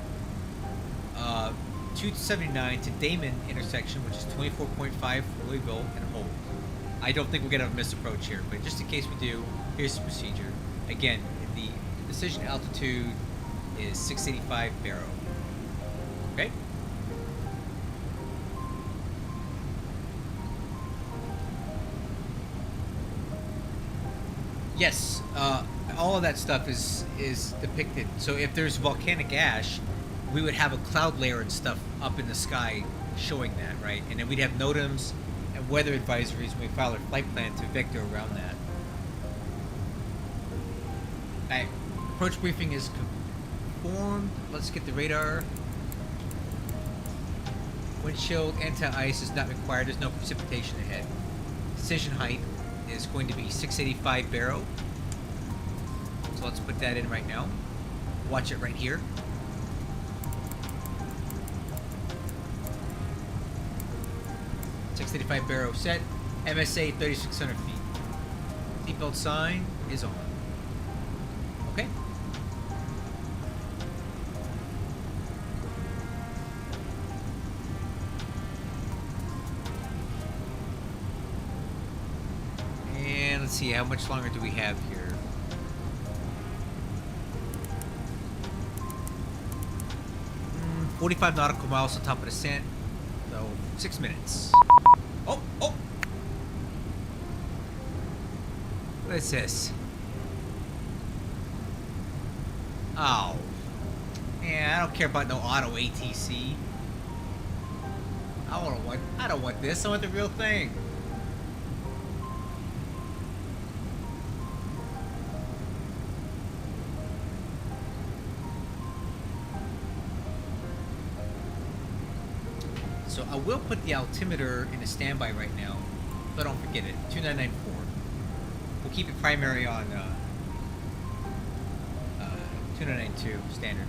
279 to Damon intersection, which is 24.5 for Louisville, and hold. I don't think we're going to have a missed approach here, but just in case we do, here's the procedure. Again, the decision altitude is 685 barrow. Okay? Yes, all of that stuff is depicted. So if there's volcanic ash, we would have a cloud layer and stuff up in the sky showing that, right? And then we'd have NOTAMs and weather advisories when we file our flight plan to vector around that. Alright, approach briefing is conformed. Let's get the radar. Windshield anti-ice is not required. There's no precipitation ahead. Decision height is going to be 685 baro. So let's put that in right now. Watch it right here. .685 baro set. MSA 3,600 feet. Seatbelt sign is on. Okay. And let's see, how much longer do we have here? 45 nautical miles on top of the sand. So 6 minutes. Oh! What is this? Oh. Man, I don't care about no auto ATC. I don't want this. I want the real thing. So I will put the altimeter in a standby right now, but don't forget it. 2994. We'll keep it primary on 2992 standard.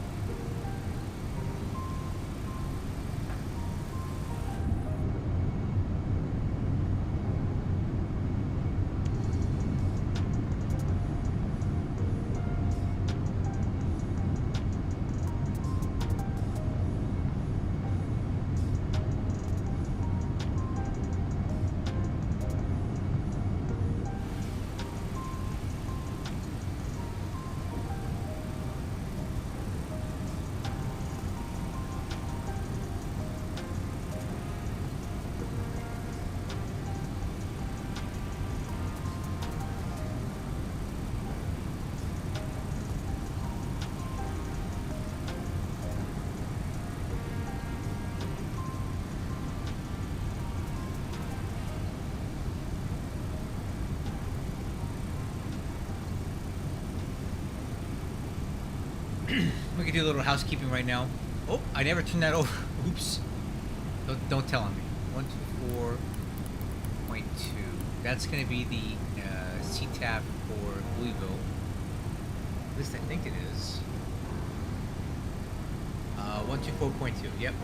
We can do a little housekeeping right now. Oh, I never turned that over. Oops. Don't tell on me. 124.2. That's going to be the CTAP for Louisville. At least I think it is. 124.2. Yep.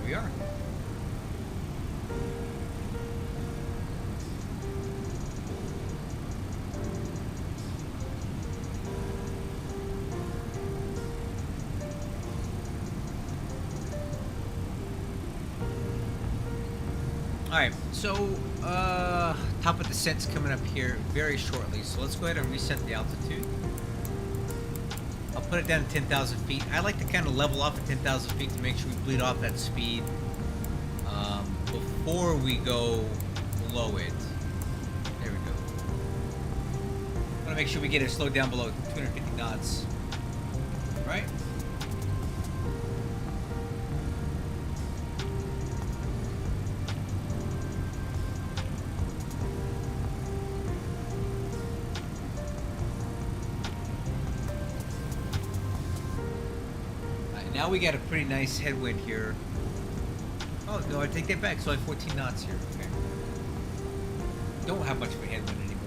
We are. Alright, so top of descent's coming up here very shortly, so let's go ahead and reset the altitude. I'll put it down to 10,000 feet. I like to kind of level off at 10,000 feet to make sure we bleed off that speed before we go below it. There we go. I want to make sure we get it slowed down below 250 knots. Right? Now we got a pretty nice headwind here. Oh, no, I take that back. So I have 14 knots here. Okay. Don't have much of a headwind anymore.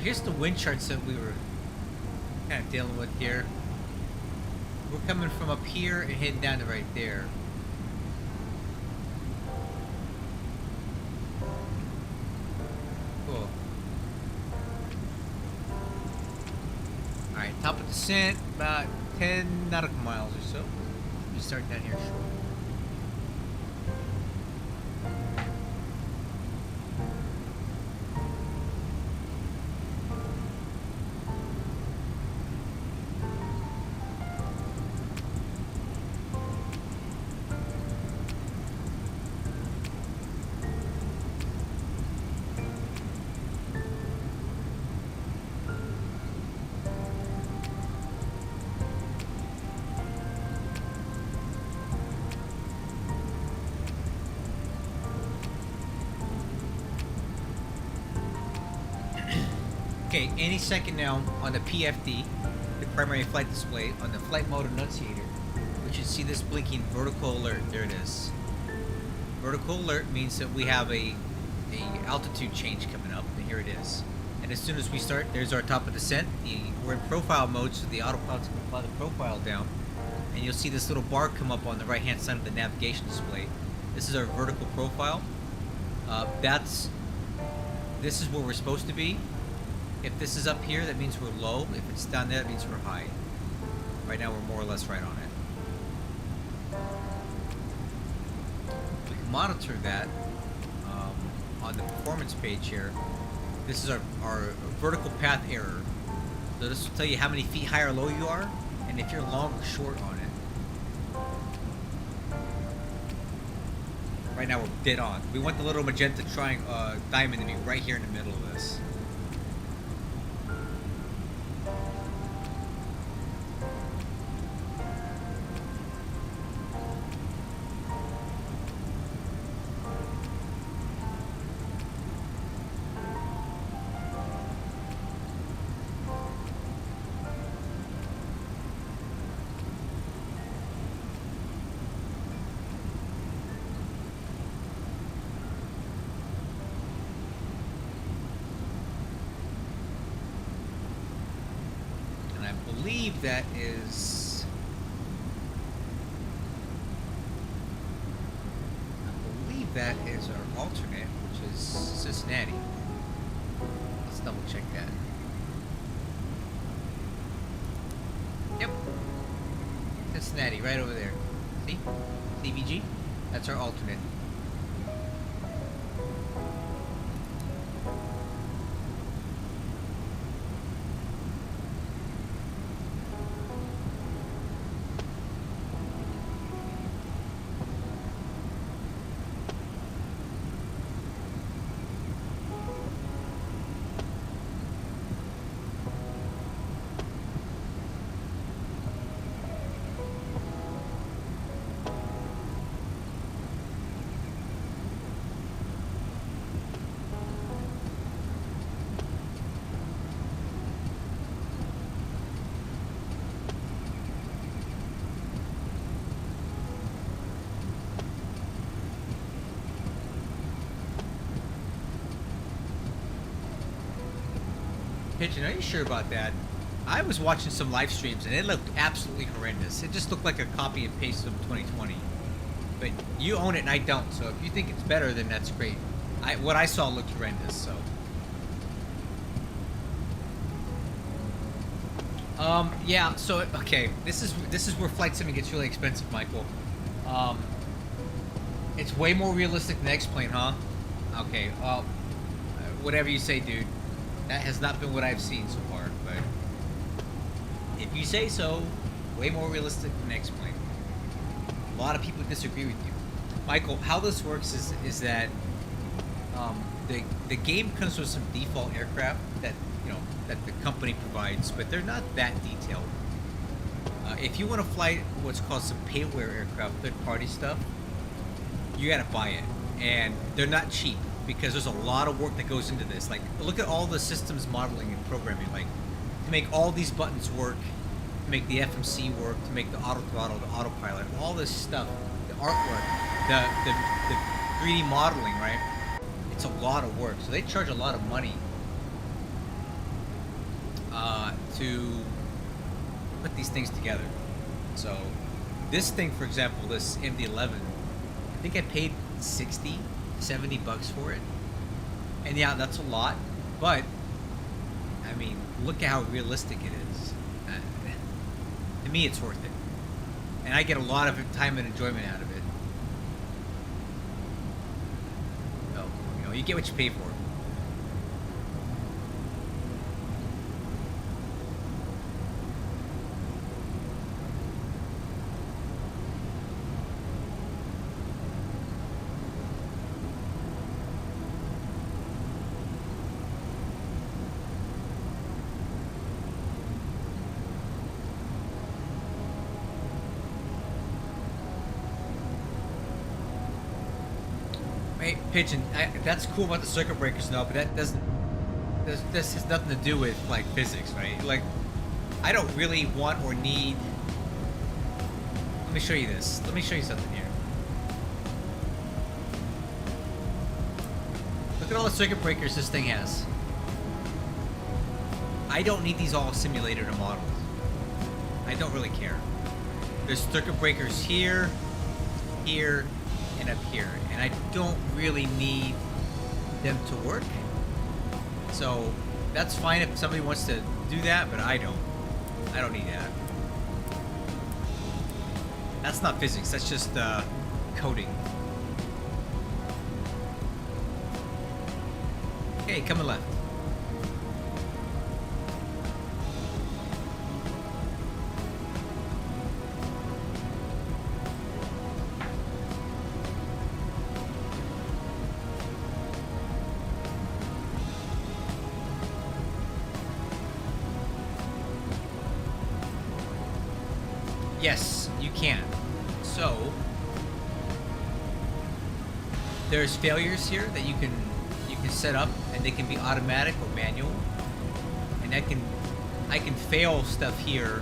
here's the wind charts that we were kind of dealing with here. We're coming from up here and heading down to right there. Cool. Alright, top of descent, about 10 nautical miles or so. We start down here short. Okay, any second now on the PFD, the primary flight display, on the flight mode annunciator, we should see this blinking vertical alert. There it is. Vertical alert means that we have a altitude change coming up, and here it is. And as soon as we start, there's our top of descent. We're in profile mode, so the autopilot's going to fly the profile down, and you'll see this little bar come up on the right-hand side of the navigation display. This is our vertical profile. This is where we're supposed to be. If this is up here, that means we're low. If it's down there, that means we're high. Right now, we're more or less right on it. We can monitor that on the performance page here. This is our vertical path error. So this will tell you how many feet high or low you are, and if you're long or short on it. Right now, we're dead on. We want the little magenta diamond to be right here in the middle of this. That is, I believe that is our alternate, which is Cincinnati. Let's double check that. Yep, Cincinnati, right over there. See, CVG. That's our alternate. Pigeon, are you sure about that? I was watching some live streams and it looked absolutely horrendous. It just looked like a copy and paste of 2020. But you own it and I don't, so if you think it's better, then that's great. What I saw looked horrendous, so. Yeah, so okay, this is where flight sim gets really expensive, Michael. It's way more realistic than X-Plane, huh? Okay, whatever you say, dude. That has not been what I've seen so far, but if you say so, way more realistic than X-Plane. A lot of people disagree with you. Michael, how this works is that the game comes with some default aircraft that that the company provides, but they're not that detailed. If you want to fly what's called some payware aircraft, third-party stuff, you gotta buy it, and they're not cheap because there's a lot of work that goes into this. Like, look at all the systems modeling and programming, like to make all these buttons work, to make the FMC work, to make the auto throttle, the autopilot, all this stuff, the artwork, the 3D modeling, right? It's a lot of work, so they charge a lot of money to put these things together. So this thing, for example, this MD-11, I think I paid 60, 70 bucks for it. And yeah, that's a lot, but I mean, look at how realistic it is. To me, it's worth it. And I get a lot of time and enjoyment out of it. So, you know, you get what you pay for. Hey, Pigeon, that's cool about the circuit breakers and all, but that doesn't. This has nothing to do with like physics, right? Like, I don't really want or need. Let me show you this. Let me show you something here. Look at all the circuit breakers this thing has. I don't need these all simulated or modeled. I don't really care. There's circuit breakers here, here, and up here, and I don't really need them to work. So that's fine if somebody wants to do that, but I don't need that. That's not physics, that's just coding. Okay, coming left. Yes, you can. So there's failures here that you can set up, and they can be automatic or manual. And I can fail stuff here,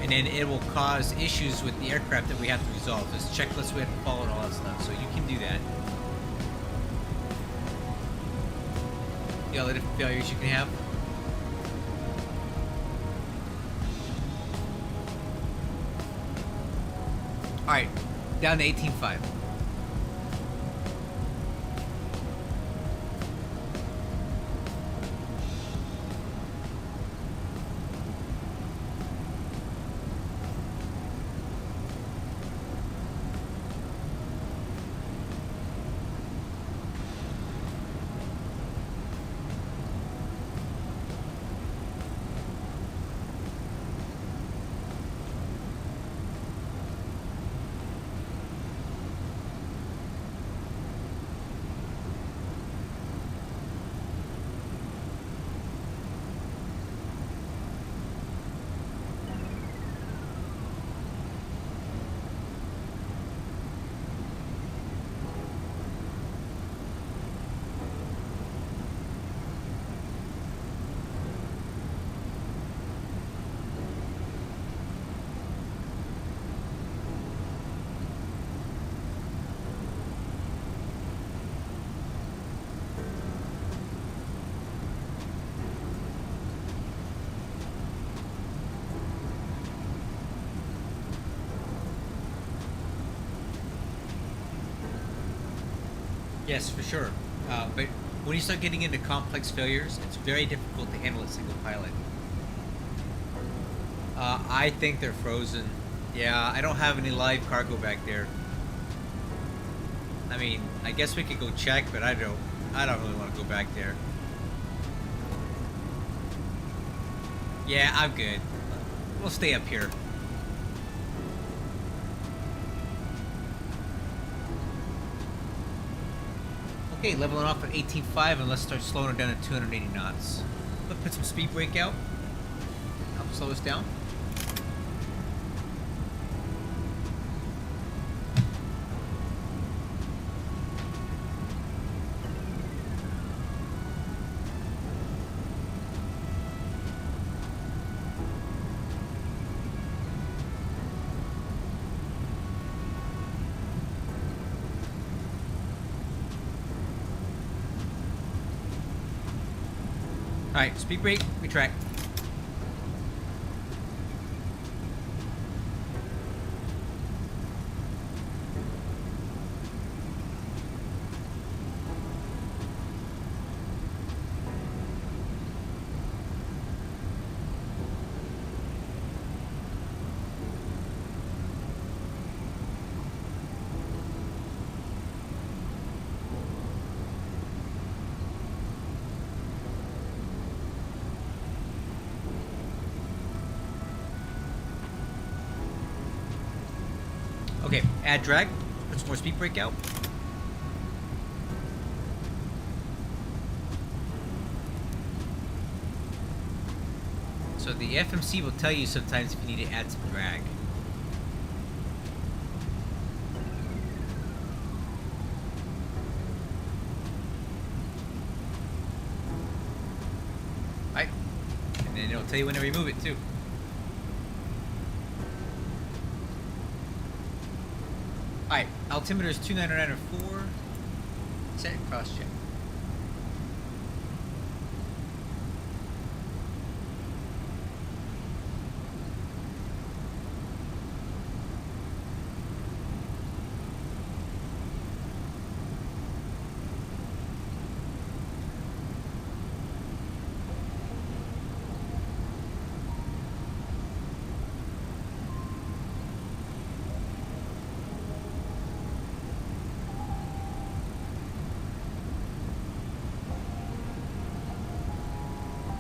and then it will cause issues with the aircraft that we have to resolve. There's checklists we have to follow and all that stuff. So you can do that. The other different failures you can have. Alright, down to 18.5. Yes, for sure. But when you start getting into complex failures, it's very difficult to handle a single pilot. I think they're frozen. Yeah, I don't have any live cargo back there. I mean, I guess we could go check, but I don't really want to go back there. Yeah, I'm good. We'll stay up here. Okay, leveling off at 18.5, and let's start slowing it down to 280 knots. Let's put some speed brake out. Help slow us down. Alright, speed brake, retract. Okay, add drag. Put some more speed brake out. So the FMC will tell you sometimes if you need to add some drag. Right. And then it'll tell you when to remove it too. Alright, altimeter is 2904. Set and cross check.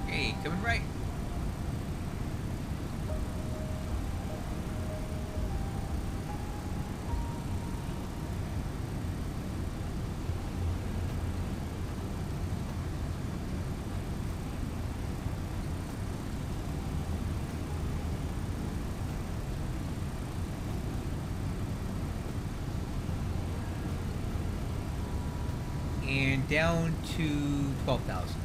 Okay, coming right. And down to 12,000.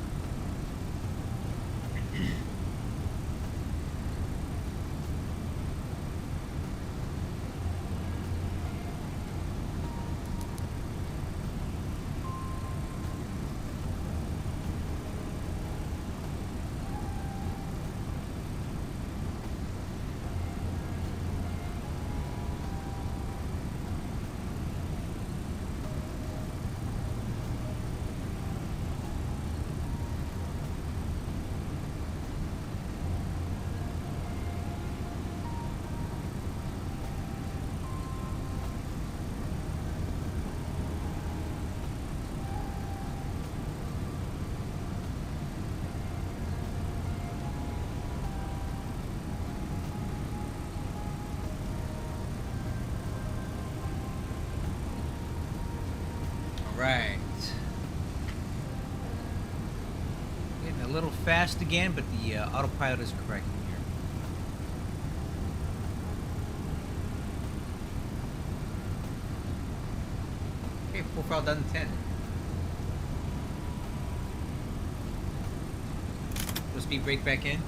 Right. Getting a little fast again, but the autopilot is correcting here. Okay, profile done 10. Put speed brake back in.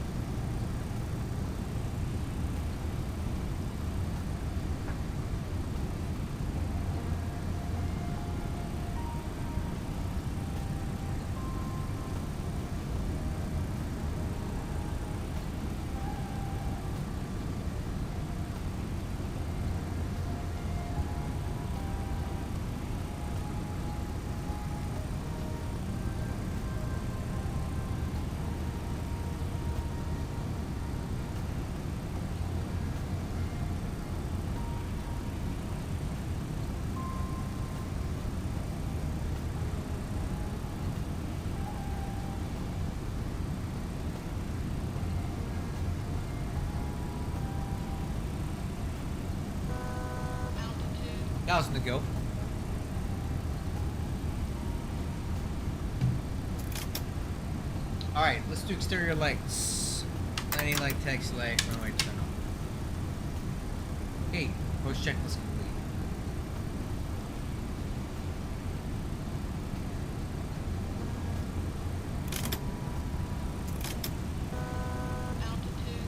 Altitude. 1,000 to go. Alright, let's do exterior lights. Lighting light, taxi light, runway turn on. Okay, post checklist complete. Altitude.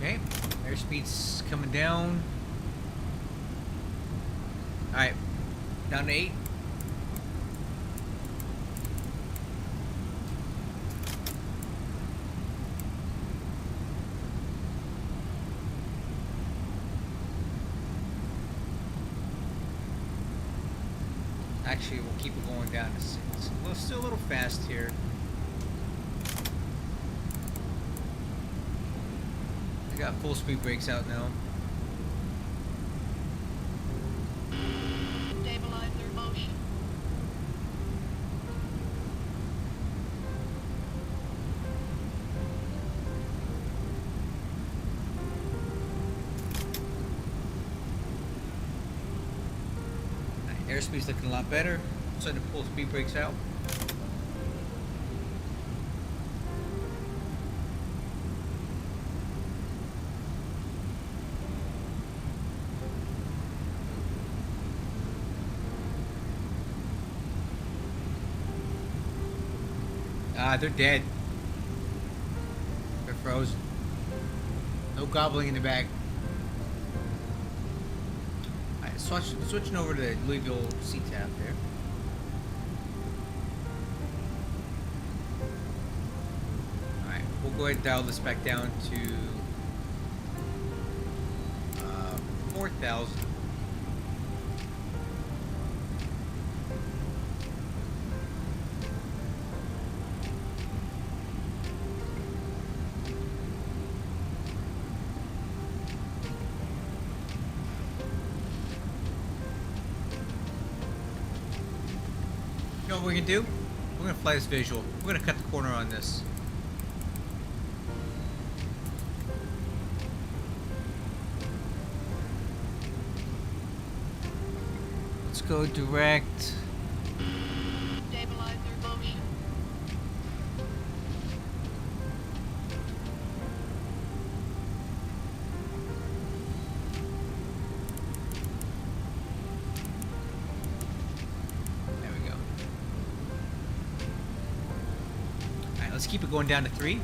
Okay, airspeed's coming down. Alright, down to 8. Actually, we'll keep it going down to 6. Well, still a little fast here. I got full speed brakes out now. Airspeed's looking a lot better. Starting to pull speed brakes out. They're dead. They're frozen. No gobbling in the back. Alright, switching over to Louisville CTAP there. Alright, we'll go ahead and dial this back down to 4,000. You know what we're gonna do? We're gonna fly this visual. We're gonna cut the corner on this. Let's go direct. Stabilizer motion. There we go. Alright, let's keep it going down to 3.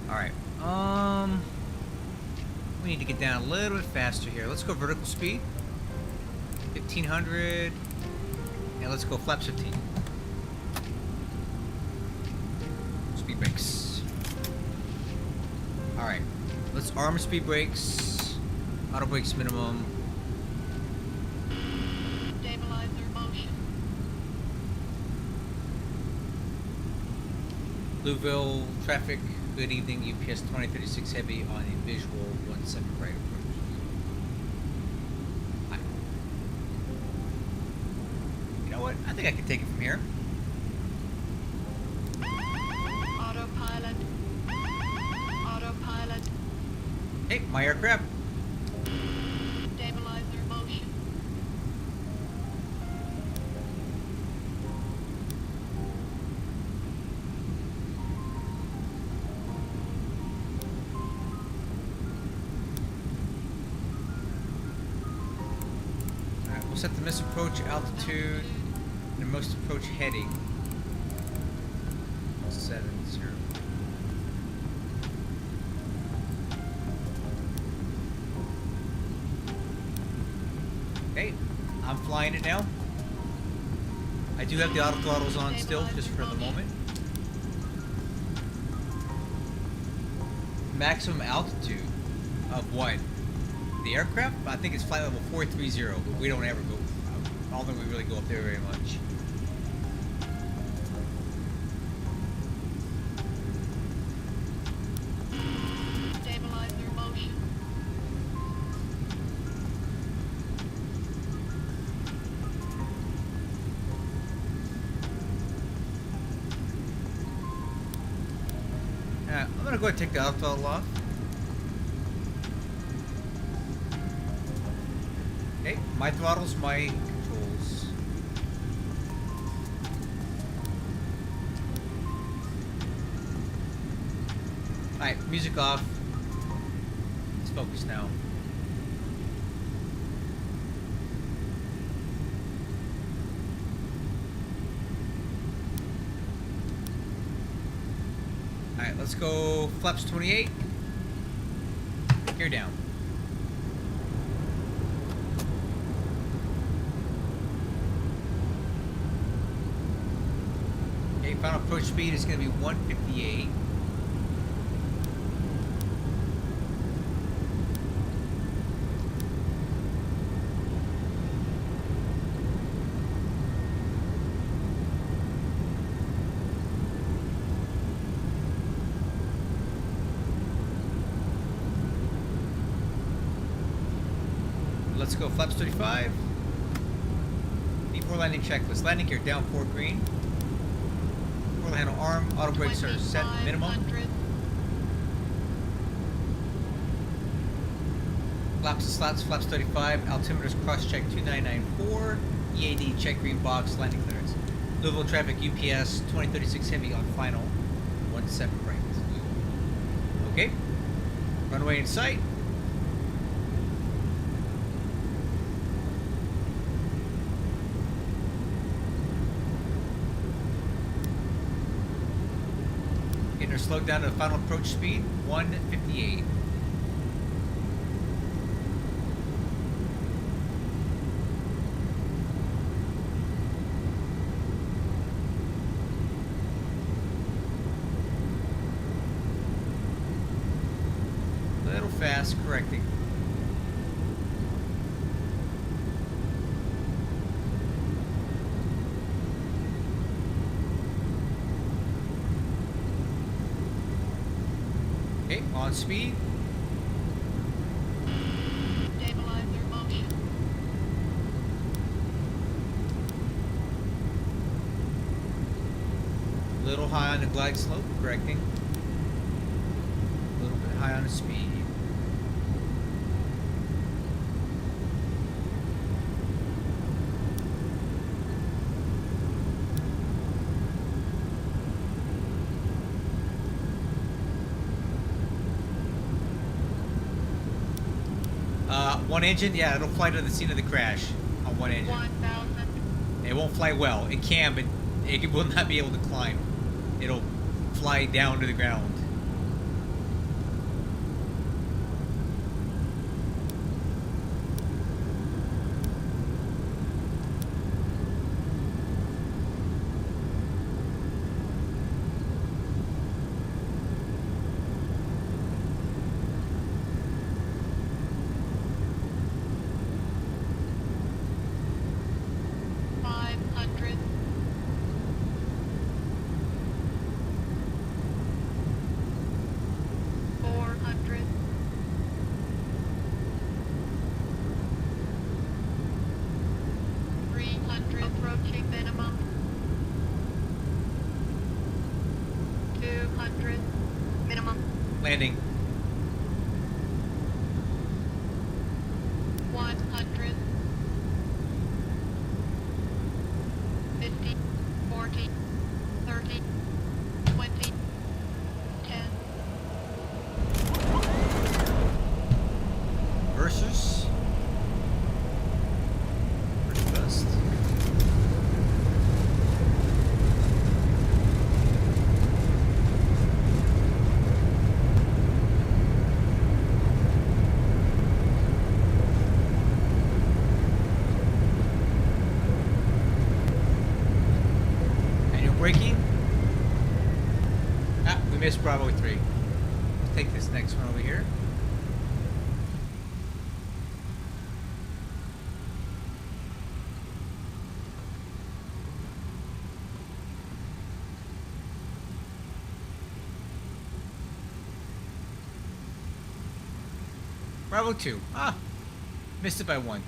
Alright, we need to get down a little bit faster here. Let's go vertical speed, 1500, and let's go flaps 15. Speed brakes. Alright, let's arm speed brakes, auto brakes minimum. Stabilizer motion. Louisville traffic, good evening, UPS 2036 heavy on a visual 17 right approach. Hi. You know what? I think I can take it from here. Autopilot. Autopilot. Hey, my aircraft. Stabilizer motion. Alright, we'll set the miss approach altitude and the most approach heading. 70. Okay, I'm flying it now. I do have the auto throttles on still, just for the moment. Maximum altitude of what? The aircraft? I think it's flight level 430, but we don't ever go. I don't think we really go up there very much. Stabilizer motion. I'm gonna go ahead and take the auto throttle off. Okay, my throttles, my controls. Alright, music off. Let's focus now. Alright, let's go flaps 28. Gear down. Okay, final approach speed is going to be 158. Let's go. Flaps 35. Before landing checklist. Landing gear down 4 green. Roll handle arm. Auto brakes are set minimum. 2500. Flaps and slats. Flaps 35. Altimeters cross check 2994. EAD check green box. Landing clearance. Louisville traffic UPS 2036 heavy on final. 17 right. Okay. Runway in sight. Getting her slowed down to the final approach speed, 158. Little fast, correcting. Okay, on speed. Stabilizer motion. Little high on the glide slope, correcting. A little bit high on the speed. One engine, yeah, it'll fly to the scene of the crash on one engine. 1000. It won't fly well. It can, but it will not be able to climb. It'll fly down to the ground. Approaching minimum. 200. Minimum. Landing. 100. 50. 40. 30. 20. 10. Versus. First best. Braking. Ah, we missed Bravo 3. Let's take this next one over here. Bravo 2. Ah, missed it by 1.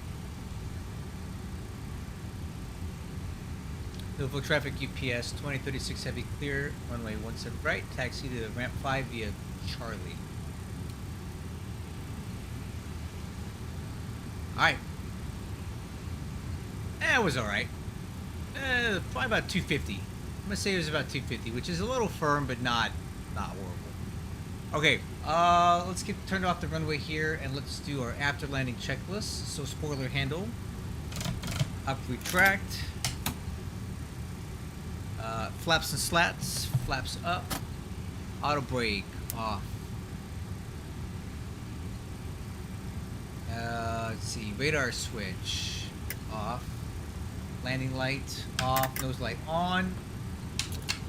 Louisville traffic UPS 2036 heavy clear, runway 17 right, taxi to ramp 5 via Charlie. Alright. That was alright. Probably about 250. I'm gonna say it was about 250, which is a little firm, but not horrible. Okay, let's get turned off the runway here and let's do our after landing checklist. So spoiler handle, up retract. Flaps and slats, flaps up, auto brake off. Let's see, radar switch off, landing light off, nose light on,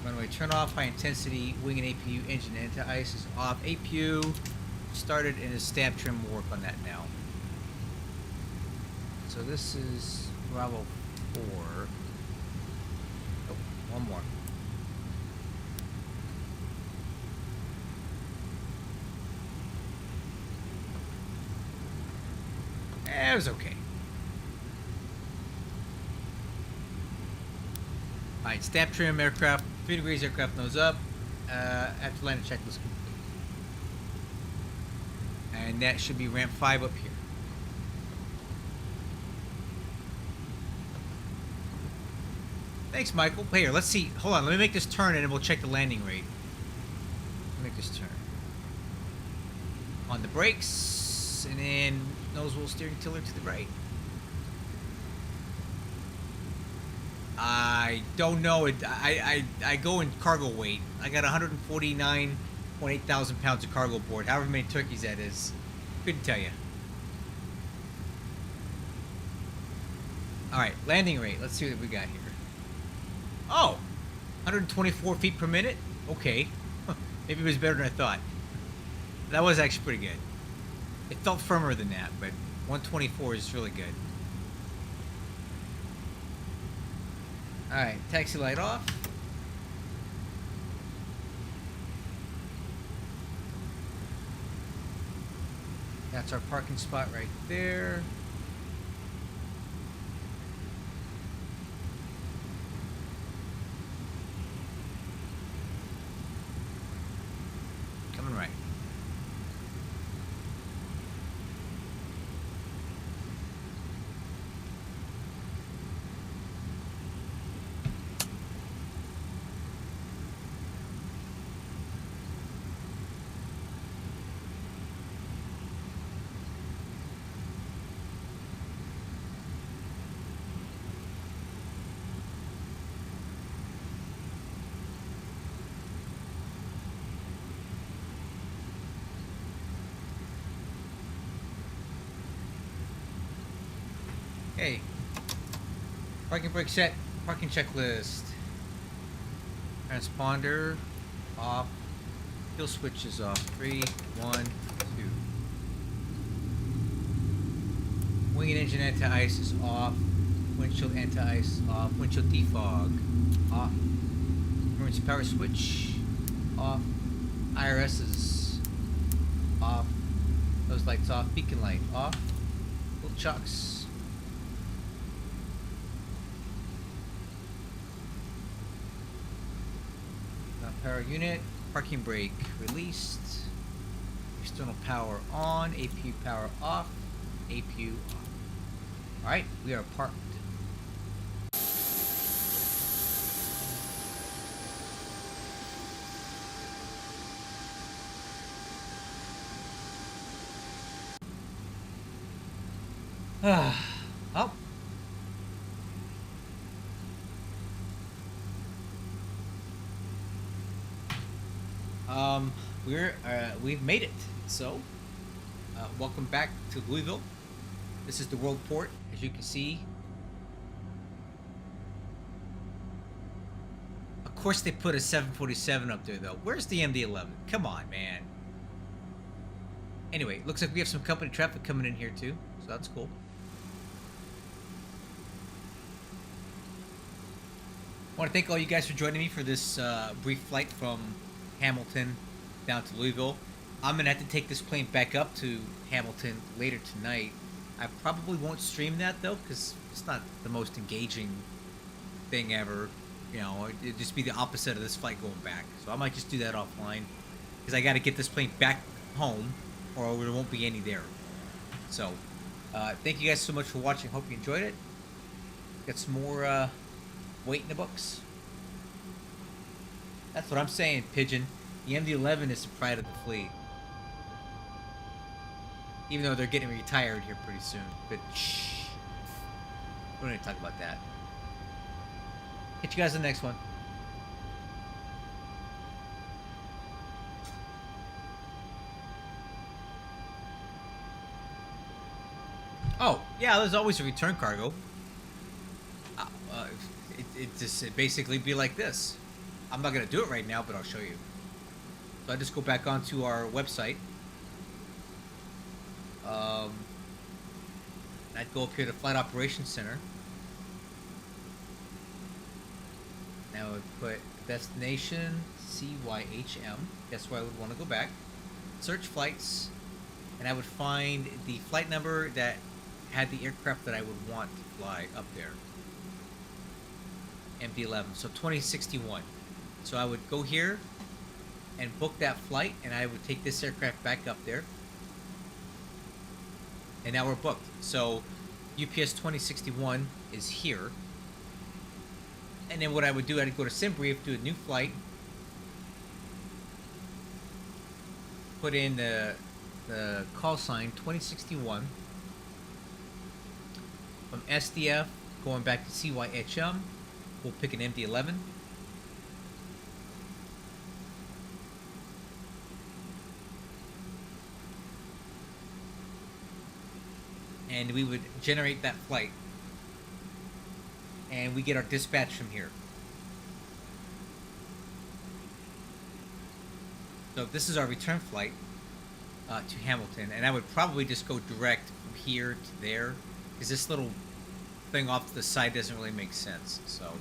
runway turn off, high intensity, wing and APU engine anti-ice is off, APU started and is stamp trim, we'll work on that now. So this is Bravo 4. One more. It was okay. Alright, stamp trim aircraft, 3 degrees aircraft nose up. After landing checklist complete. And that should be ramp 5 up here. Thanks, Michael. Here, let's see. Hold on, let me make this turn and then we'll check the landing rate. Make this turn. On the brakes, and then nose wheel steering tiller to the right. I don't know. I go in cargo weight. I got 149.8 thousand pounds of cargo aboard. However many turkeys that is. Couldn't tell you. Alright, landing rate. Let's see what we got here. Oh! 124 feet per minute? Okay. Maybe it was better than I thought. That was actually pretty good. It felt firmer than that, but 124 is really good. Alright, taxi light off. That's our parking spot right there. Coming right. Okay. Parking brake set. Parking checklist. Transponder off. Kill switch is off. 3, 1, 2. Wing and engine anti-ice is off. Windshield anti-ice off. Windshield defog off. Emergency power switch off. IRS is off. Those lights off. Beacon light off. Little chucks. Power unit, parking brake released, external power on, APU power off, APU off. Alright, we are parked. Oh. We've made it. So, welcome back to Louisville. This is the world port, as you can see. Of course, they put a 747 up there, though. Where's the MD-11? Come on, man. Anyway, looks like we have some company traffic coming in here too, so that's cool. I want to thank all you guys for joining me for this brief flight from Hamilton down to Louisville. I'm gonna have to take this plane back up to Hamilton later tonight. I probably won't stream that though, because it's not the most engaging thing ever. You know, it'd just be the opposite of this flight going back. So I might just do that offline, because I got to get this plane back home, or there won't be any there. So, thank you guys so much for watching. Hope you enjoyed it. Got some more weight in the books. That's what I'm saying, Pigeon. The MD-11 is the pride of the fleet. Even though they're getting retired here pretty soon. But shh. We don't need to talk about that. Catch you guys in the next one. Oh, yeah, there's always a return cargo. It basically be like this. I'm not going to do it right now, but I'll show you. So I just go back onto our website. I'd go up here to Flight Operations Center. Now I would put destination CYHM. That's where I would want to go back. Search flights. And I would find the flight number that had the aircraft that I would want to fly up there. MD-11, so 2061. So I would go here and book that flight, and I would take this aircraft back up there. And now we're booked. So UPS 2061 is here. And then what I would do, I'd go to SimBrief, do a new flight, put in the call sign 2061 from SDF going back to YHM. We'll pick an MD-11. And we would generate that flight. And we get our dispatch from here. So this is our return flight to Hamilton. And I would probably just go direct from here to there, because this little thing off to the side doesn't really make sense. So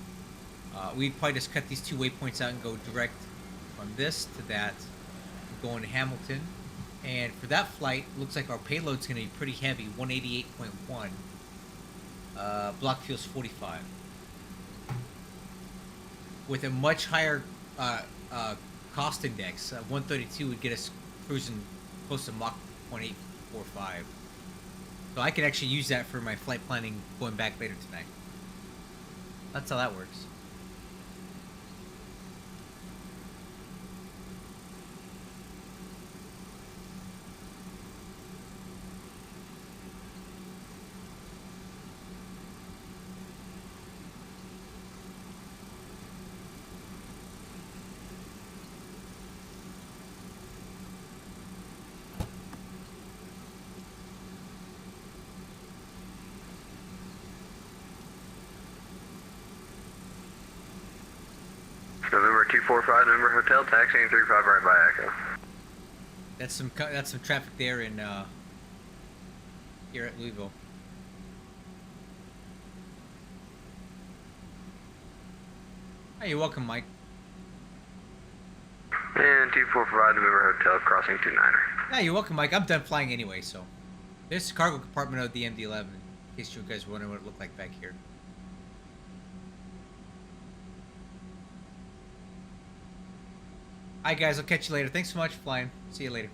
we'd probably just cut these two waypoints out and go direct from this to that, going to Hamilton. And for that flight, looks like our payload's going to be pretty heavy, 188.1. Block fuel's 45. With a much higher cost index, 132 would get us cruising close to Mach 0.845. So I could actually use that for my flight planning going back later tonight. That's how that works. November 245, November Hotel, taxiing 35 right by Echo. That's some traffic there in here at Louisville. Hi, you're welcome, Mike. And 245, November Hotel, crossing 29er. Yeah, you're welcome, Mike. I'm done flying anyway, so. There's the cargo compartment of the MD-11, in case you guys were wondering what it looked like back here. Alright guys, I'll catch you later. Thanks so much for flying. See you later.